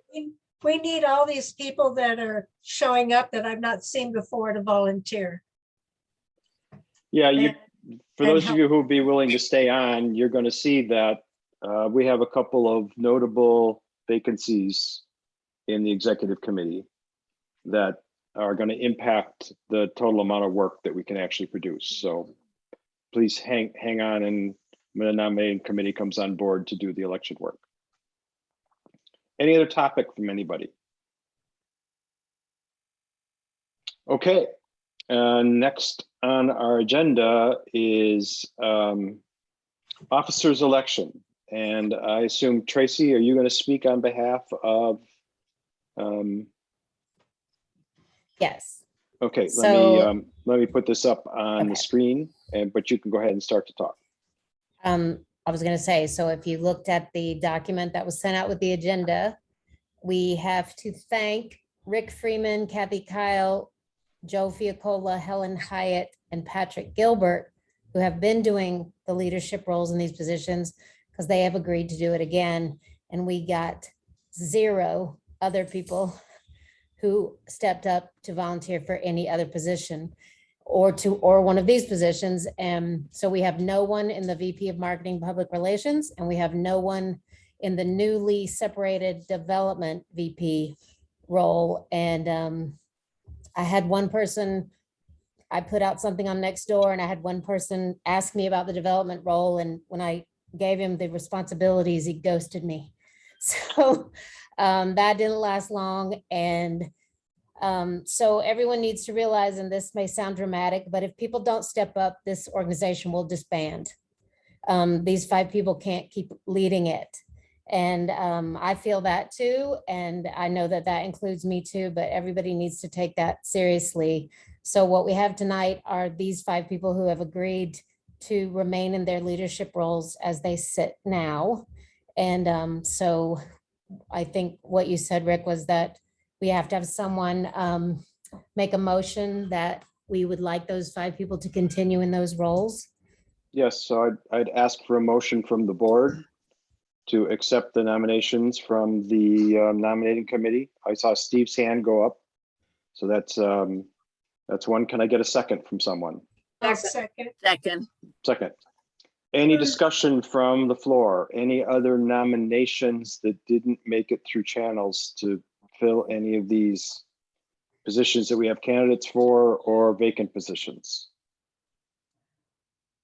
we need all these people that are showing up that I've not seen before to volunteer. Yeah, for those of you who would be willing to stay on, you're going to see that we have a couple of notable vacancies in the executive committee that are going to impact the total amount of work that we can actually produce. So please hang on, and when the nominating committee comes on board to do the election work. Any other topic from anybody? Okay, next on our agenda is officers election. And I assume, Tracy, are you going to speak on behalf of? Yes. Okay, So, let me put this up on the screen, but you can go ahead and start to talk. I was going to say, so if you looked at the document that was sent out with the agenda, we have to thank Rick Freeman, Kathy Kyle, Joe Fiacola, Helen Hyatt, and Patrick Gilbert, who have been doing the leadership roles in these positions, because they have agreed to do it again. And we got 0 other people who stepped up to volunteer for any other position or one of these positions. And so we have no one in the VP of Marketing Public Relations, and we have no one in the newly separated development VP role. And I had one person, I put out something on Nextdoor, and I had one person ask me about the development role. And when I gave him the responsibilities, he ghosted me. So that didn't last long. And so everyone needs to realize, and this may sound dramatic, but if people don't step up, this organization will disband. These 5 people can't keep leading it. And I feel that too. And I know that that includes me too, but everybody needs to take that seriously. So what we have tonight are these 5 people who have agreed to remain in their leadership roles as they sit now. And so I think what you said, Rick, was that we have to have someone make a motion that we would like those 5 people to continue in those roles. Yes, so I'd ask for a motion from the board to accept the nominations from the nominating committee. I saw Steve's hand go up. So that's one. Can I get a second from someone? I'll second. Second. Any discussion from the floor? Any other nominations that didn't make it through channels to fill any of these positions that we have candidates for or vacant positions?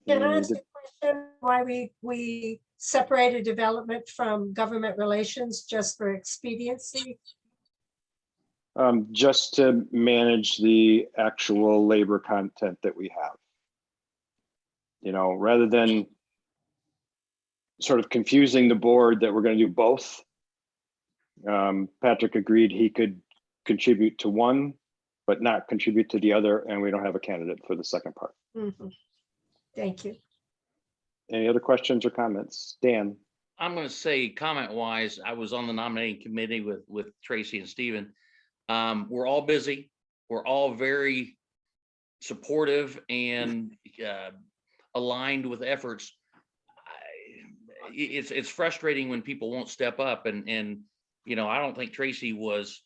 Can I ask a question why we separated development from government relations just for expediency? Just to manage the actual labor content that we have. You know, rather than sort of confusing the board that we're going to do both. Patrick agreed he could contribute to one, but not contribute to the other, and we don't have a candidate for the second part. Mhm. Thank you. Any other questions or comments? Dan? I'm going to say comment wise, I was on the nominating committee with Tracy and Stephen. We're all busy. We're all very supportive and aligned with efforts. It's frustrating when people won't step up, and you know, I don't think Tracy was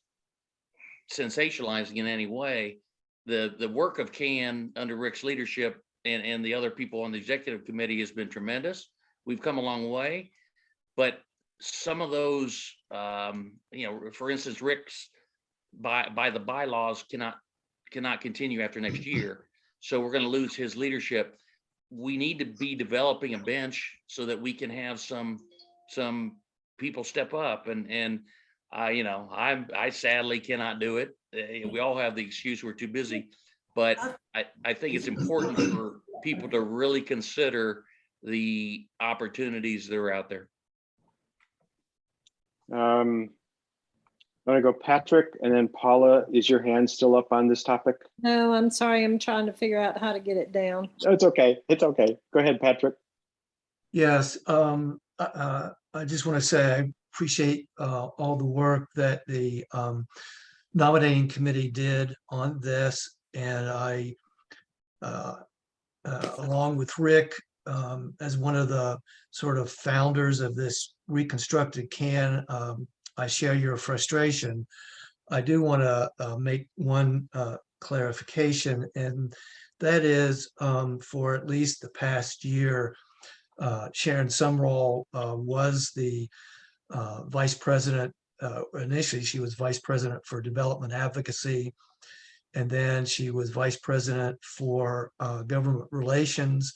sensationalizing in any way. The work of CAN under Rick's leadership and the other people on the executive committee has been tremendous. We've come a long way, but some of those, you know, for instance, Rick's by the bylaws cannot continue after next year. So we're going to lose his leadership. We need to be developing a bench so that we can have some people step up, and you know, I sadly cannot do it. We all have the excuse we're too busy, but I think it's important for people to really consider the opportunities that are out there. I'm gonna go Patrick, and then Paula. Is your hand still up on this topic? No, I'm sorry. I'm trying to figure out how to get it down. No, it's okay. It's okay. Go ahead, Patrick. Yes, I just want to say I appreciate all the work that the nominating committee did on this, and I, along with Rick, as one of the sort of founders of this reconstructed CAN, I share your frustration. I do want to make one clarification, and that is for at least the past year, Sharon Sumrall was the vice president. Initially, she was vice president for development advocacy, and then she was vice president for government relations,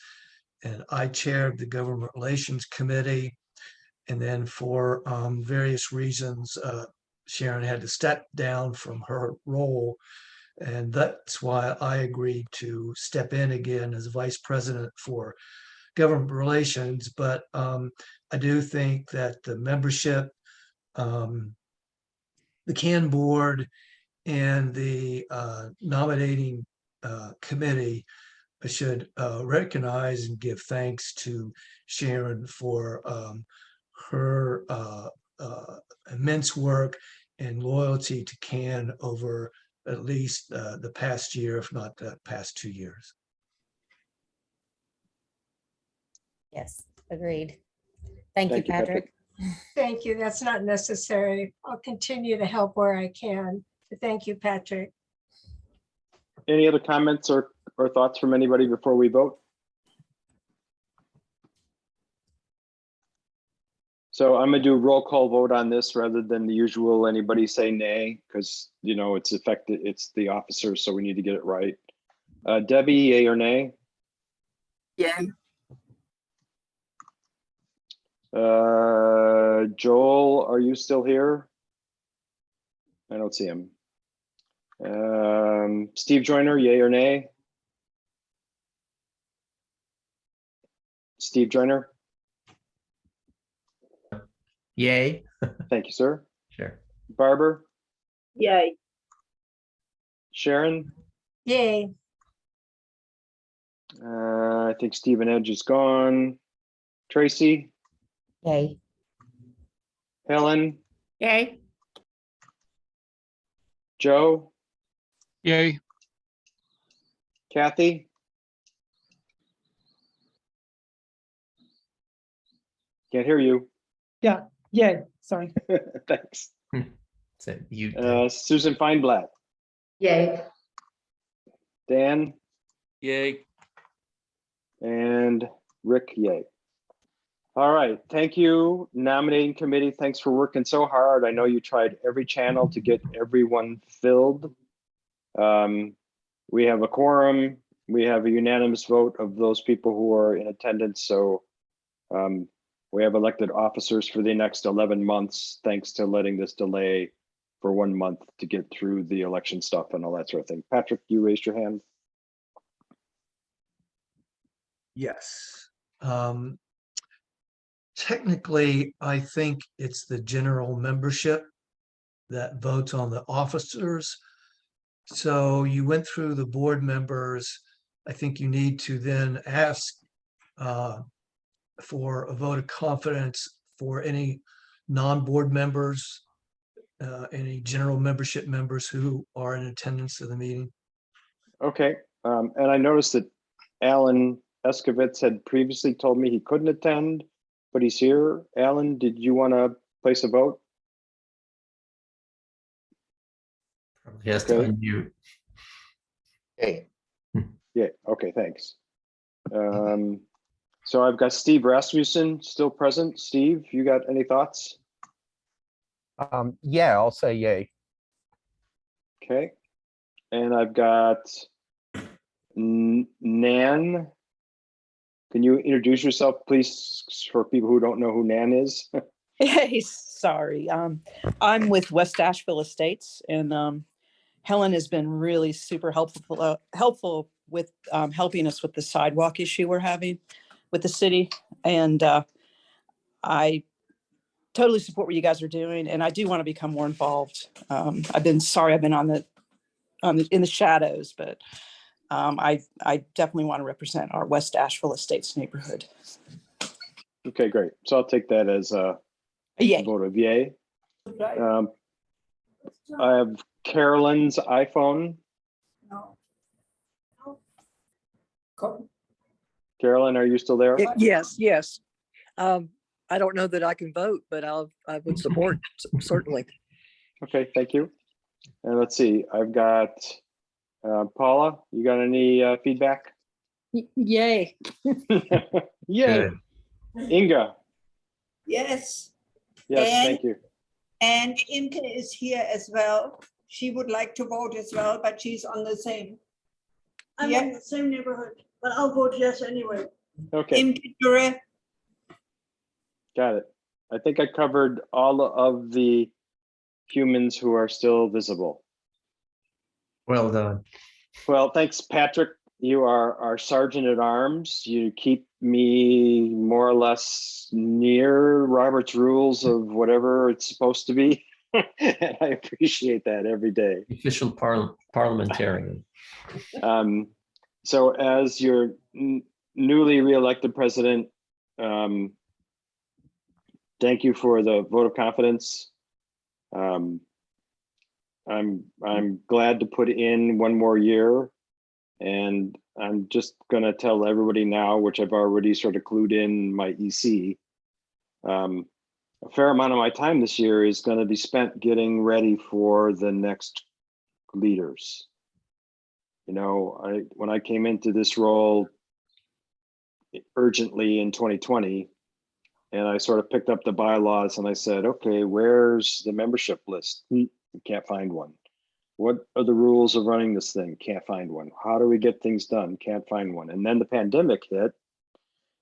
and I chaired the government relations committee. And then for various reasons, Sharon had to step down from her role, and that's why I agreed to step in again as vice president for government relations. But I do think that the membership, the CAN board, and the nominating committee should recognize and give thanks to Sharon for her immense work and loyalty to CAN over at least the past year, if not the past 2 years. Yes, agreed. Thank you, Patrick. Thank you. That's not necessary. I'll continue to help where I can. But thank you, Patrick. Any other comments or thoughts from anybody before we vote? So I'm gonna do a roll call vote on this rather than the usual anybody say nay, because you know it's affected, it's the officers, so we need to get it right. Debbie, yay or nay? Yay. Joel, are you still here? I don't see him. Steve Joyner, yay or nay? Steve Joyner? Yay. Thank you, sir. Sure. Barber? Yay. Sharon? Yay. I think Stephen Edge is gone. Tracy, Yay. Helen, Yay. Joe, Yay. Kathy, can't hear you. Yeah, yay, sorry. Thanks. So you, Susan Feinblatt, Yay. Dan, Yay. and Rick, yay. All right, thank you, nominating committee. Thanks for working so hard. I know you tried every channel to get everyone filled. We have a quorum. We have a unanimous vote of those people who are in attendance. So we have elected officers for the next 11 months, thanks to letting this delay for 1 month to get through the election stuff and all that sort of thing. Patrick, you raised your hand. Yes. Technically, I think it's the general membership that votes on the officers. So you went through the board members. I think you need to then ask for a vote of confidence for any non-board members, any general membership members who are in attendance of the meeting. Okay, and I noticed that Alan Eskovitz had previously told me he couldn't attend, but he's here. Alan, did you want to place a vote? probably has to Okay. unmute. Yeah, okay, thanks. So I've got Steve Rasmussen still present. Steve, you got any thoughts? Yeah, I'll say yay. Okay, and I've got Nan. Can you introduce yourself, please, for people who don't know who Nan is? Hey, sorry. I'm with West Asheville Estates, and Helen has been really super helpful with helping us with the sidewalk issue we're having with the city. And I totally support what you guys are doing, and I do want to become more involved. I've been in the shadows, but I definitely want to represent our West Asheville Estates neighborhood. Okay, great. So I'll take that as a Yay. vote of yay. I have Carolyn's iPhone. Carolyn, are you still there? Yes, yes. I don't know that I can vote, but I would support certainly. Okay, thank you. And let's see, I've got Paula, you got any feedback? Yay. Yay. Inga, Yes. yes, And- thank you. And Imke is here as well. She would like to vote as well, but she's on the same. I'm Yeah. in the same neighborhood, but I'll vote yes anyway. Okay, Imke Dure, got it. I think I covered all of the humans who are still visible. Well done. Well, thanks, Patrick. You are our sergeant at arms. You keep me more or less near Robert's rules of whatever it's supposed to be. And I appreciate that every day. Official parliamentarian. So as your newly re-elected president, thank you for the vote of confidence. I'm glad to put in 1 more year, and I'm just gonna tell everybody now, which I've already sort of clued in my EC. A fair amount of my time this year is going to be spent getting ready for the next leaders. You know, when I came into this role urgently in 2020, and I sort of picked up the bylaws and I said, okay, where's the membership list? Can't find one. What are the rules of running this thing? Can't find one. How do we get things done? Can't find one. And then the pandemic hit,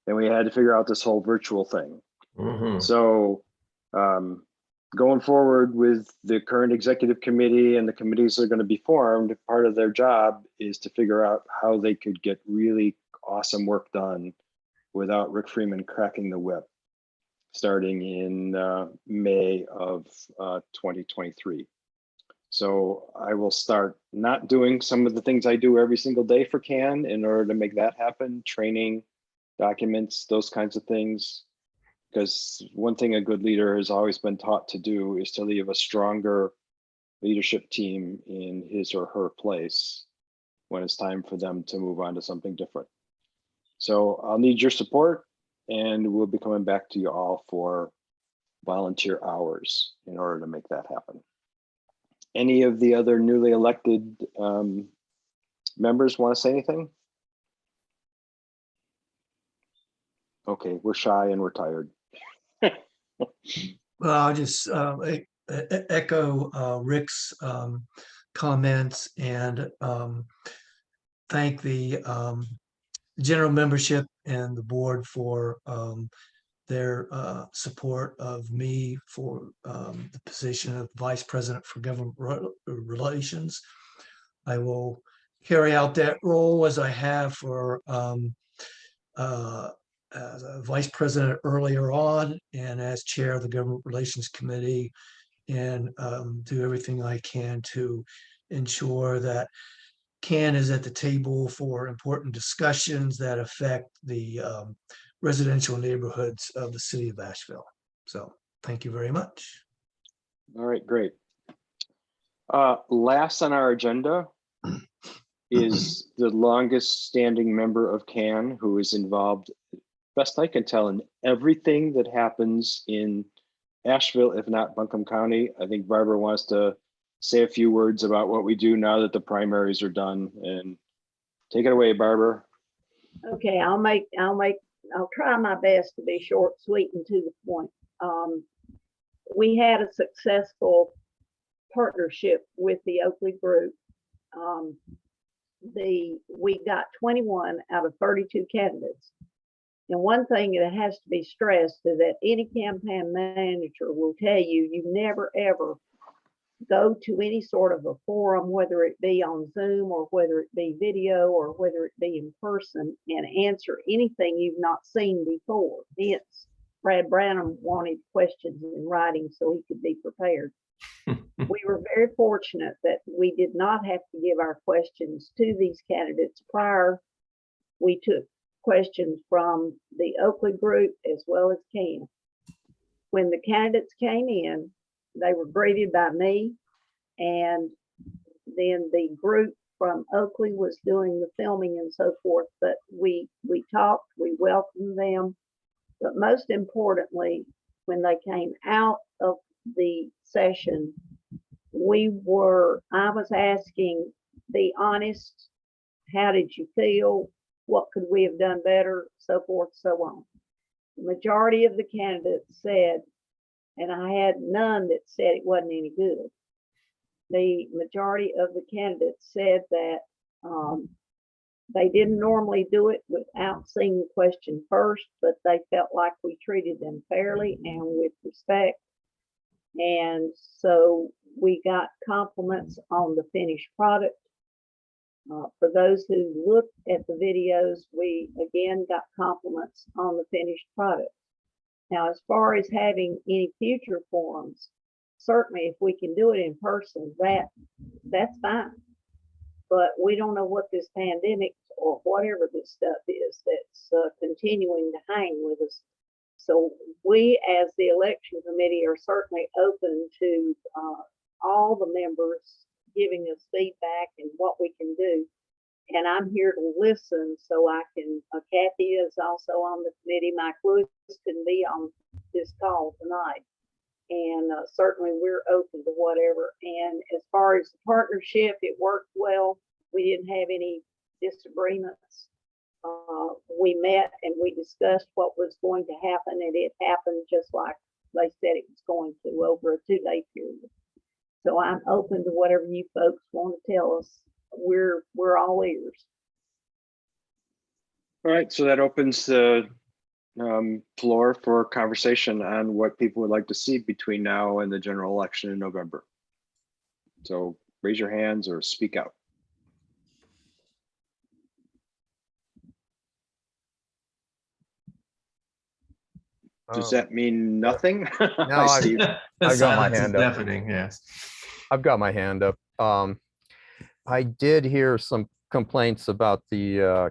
and we had to figure out this whole virtual thing. So going forward with the current executive committee and the committees that are going to be formed, part of their job is to figure out how they could get really awesome work done without Rick Freeman cracking the whip, starting in May of 2023. So I will start not doing some of the things I do every single day for CAN in order to make that happen, training, documents, those kinds of things. Because one thing a good leader has always been taught to do is to leave a stronger leadership team in his or her place when it's time for them to move on to something different. So I'll need your support, and we'll be coming back to you all for volunteer hours in order to make that happen. Any of the other newly elected members want to say anything? Okay, we're shy and we're tired. Well, I'll just echo Rick's comments and thank the general membership and the board for their support of me for the position of Vice President for Government Relations. I will carry out that role as I have for as a Vice President earlier on and as Chair of the Government Relations Committee, and do everything I can to ensure that CAN is at the table for important discussions that affect the residential neighborhoods of the city of Asheville. So thank you very much. All right, great. Last on our agenda is the longest standing member of CAN, who is involved, best I can tell, in everything that happens in Asheville, if not Buncombe County. I think Barbara wants to say a few words about what we do now that the primaries are done, and take it away, Barbara. Okay, I'll try my best to be short, sweet, and to the point. We had a successful partnership with the Oakley group. We got 21 out of 32 candidates. And one thing that has to be stressed is that any campaign manager will tell you, you never ever go to any sort of a forum, whether it be on Zoom or whether it be video or whether it be in person, and answer anything you've not seen before. Hence, Brad Branham wanted questions in writing so he could be prepared. We were very fortunate that we did not have to give our questions to these candidates prior. We took questions from the Oakley group as well as CAN. When the candidates came in, they were greeted by me, and then the group from Oakley was doing the filming and so forth. But we talked, we welcomed them. But most importantly, when they came out of the session, I was asking, be honest, how did you feel? What could we have done better? So forth, so on. The majority of the candidates said, and I had none that said it wasn't any good. The majority of the candidates said that they didn't normally do it without seeing the question first, but they felt like we treated them fairly and with respect. And so we got compliments on the finished product. For those who looked at the videos, we again got compliments on the finished product. Now, as far as having any future forums, certainly if we can do it in person, that's fine. But we don't know what this pandemic or whatever this stuff is that's continuing to hang with us. So we, as the election committee, are certainly open to all the members giving us feedback and what we can do. And I'm here to listen so I can, Kathy is also on the committee. Mike Lewis couldn't be on this call tonight. And certainly we're open to whatever. And as far as the partnership, it worked well. We didn't have any disagreements. We met and we discussed what was going to happen, and it happened just like they said it was going to over a 2-day period. So I'm open to whatever you folks want to tell us. We're all ears. All right, so that opens the floor for conversation on what people would like to see between now and the general election in November. So raise your hands or speak out. Does that mean nothing? No, Hi, Steve. The I've got my silence is hand up. deafening, yes. I've got my hand up. I did hear some complaints about the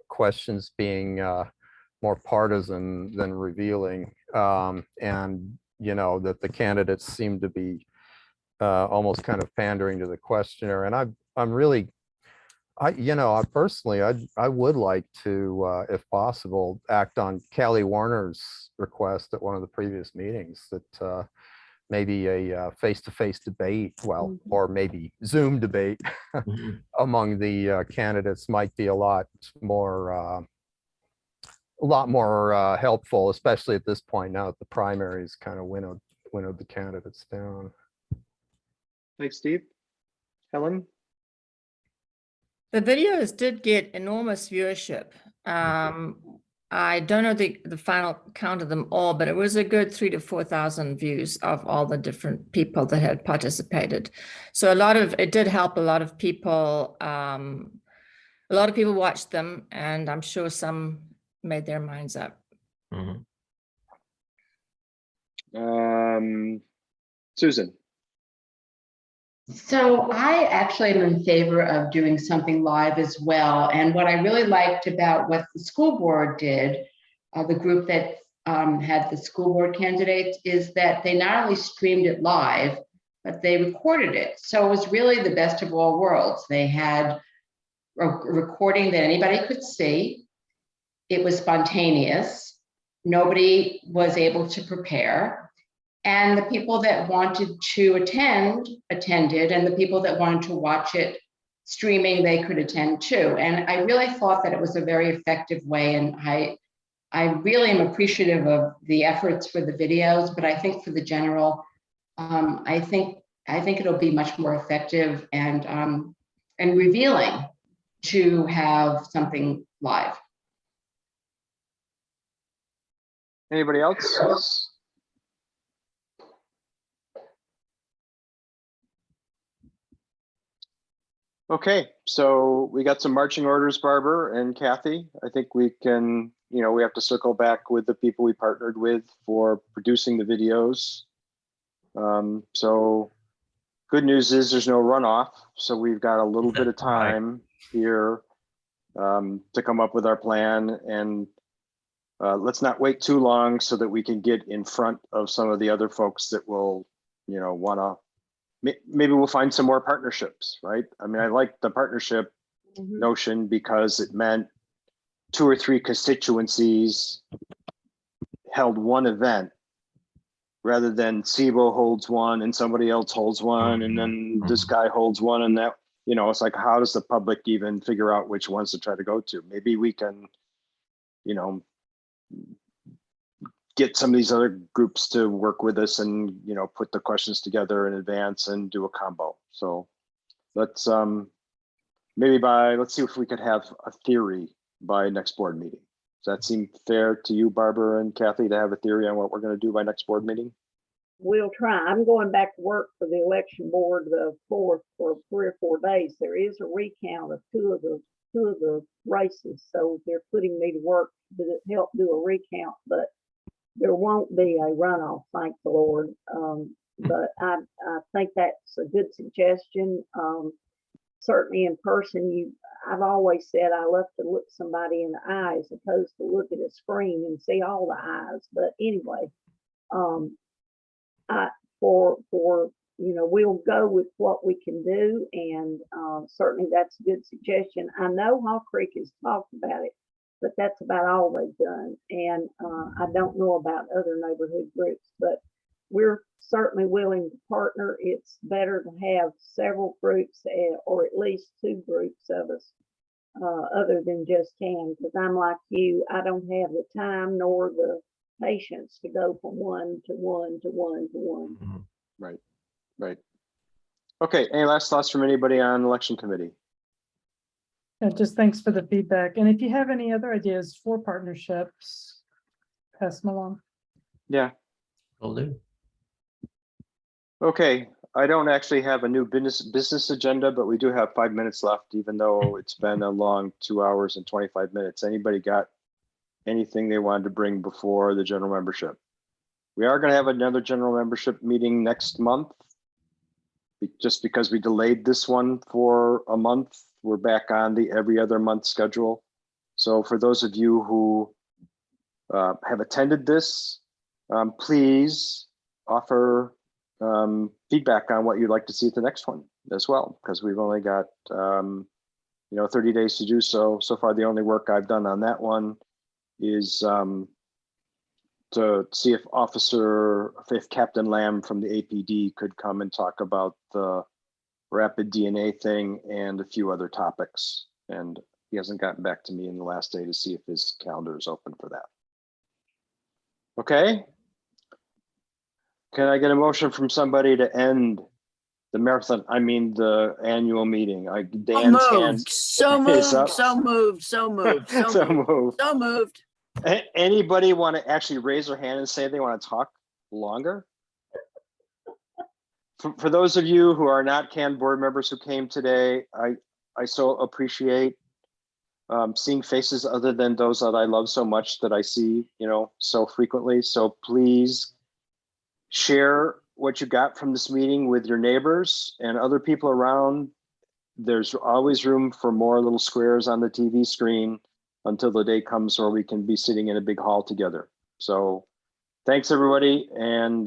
questions being more partisan than revealing. And, you know, that the candidates seem to be almost kind of pandering to the questioner. And I'm really, you know, I personally, I would like to, if possible, act on Callie Warner's request at one of the previous meetings that maybe a face-to-face debate, well, or maybe Zoom debate among the candidates might be a lot more helpful, especially at this point now that the primaries kind of winnowed the candidates down. Thanks, Steve. Helen? The videos did get enormous viewership. I don't know the final count of them all, but it was a good 3,000 to 4,000 views of all the different people that had participated. So it did help a lot of people. A lot of people watched them, and I'm sure some made their minds up. Susan. So I actually am in favor of doing something live as well. And what I really liked about what the school board did, the group that had the school board candidates, is that they not only streamed it live, but they recorded it. So it was really the best of all worlds. They had a recording that anybody could see. It was spontaneous. Nobody was able to prepare. And the people that wanted to attend, attended, and the people that wanted to watch it streaming, they could attend too. And I really thought that it was a very effective way. And I really am appreciative of the efforts for the videos, but I think for the general, I think it'll be much more effective and revealing to have something live. Anybody else? Okay, so we got some marching orders, Barbara and Kathy. I think we can, you know, we have to circle back with the people we partnered with for producing the videos. So good news is there's no runoff. So we've got a little bit of time here to come up with our plan, and let's not wait too long so that we can get in front of some of the other folks that will, you know, wanna, maybe we'll find some more partnerships, right? I mean, I like the partnership notion because it meant 2 or 3 constituencies held one event rather than SIBO holds one and somebody else holds one and then this guy holds one, and that, you know, it's like, how does the public even figure out which ones to try to go to? Maybe we can, you know, get some of these other groups to work with us and, you know, put the questions together in advance and do a combo. So let's maybe let's see if we could have a theory by next board meeting. Does that seem fair to you, Barbara and Kathy, to have a theory on what we're going to do by next board meeting? We'll try. I'm going back to work for the election board the 4th for 3 or 4 days. There is a recount of two of the races, so they're putting me to work to help do a recount, but there won't be a runoff, thank the Lord. But I think that's a good suggestion. Certainly in person, I've always said I love to look somebody in the eye as opposed to look at a screen and see all the eyes. But anyway, you know, we'll go with what we can do, and certainly that's a good suggestion. I know Hall Creek has talked about it, but that's about all they've done. And I don't know about other neighborhood groups, but we're certainly willing to partner. It's better to have several groups or at least 2 groups of us other than just CAN, because I'm like you, I don't have the time nor the patience to go from one to one to one to one. Right. Okay, any last thoughts from anybody on election committee? Yeah, just thanks for the feedback. And if you have any other ideas for partnerships, pass them along. Yeah. Will do. Okay, I don't actually have a new business agenda, but we do have 5 minutes left, even though it's been a long 2 hours and 25 minutes. Anybody got anything they wanted to bring before the general membership? We are going to have another general membership meeting next month. just because we delayed this one for a month, we're back on the every other month schedule. So for those of you who have attended this, please offer feedback on what you'd like to see at the next one as well, because we've only got 30 days to do so. So far, the only work I've done on that one is to see if Captain Lamb from the APD could come and talk about the rapid DNA thing and a few other topics. And he hasn't gotten back to me in the last day to see if his calendar is open for that. Okay. Can I get a motion from somebody to end the marathon? I mean, the annual meeting. Dan's hand So is moved, up. so moved, so moved, so So moved, moved. so moved. Anybody want to actually raise their hand and say they want to talk longer? For those of you who are not CAN board members who came today, I so appreciate seeing faces other than those that I love so much that I see, so frequently. So please share what you got from this meeting with your neighbors and other people around. There's always room for more little squares on the TV screen until the day comes where we can be sitting in a big hall together. So thanks everybody. And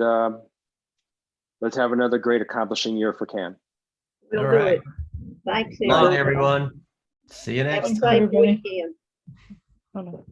let's have another great accomplishing year for CAN. We'll All do right. it. Thanks, Night, everyone. See you Have a next safe time. weekend. Hold on.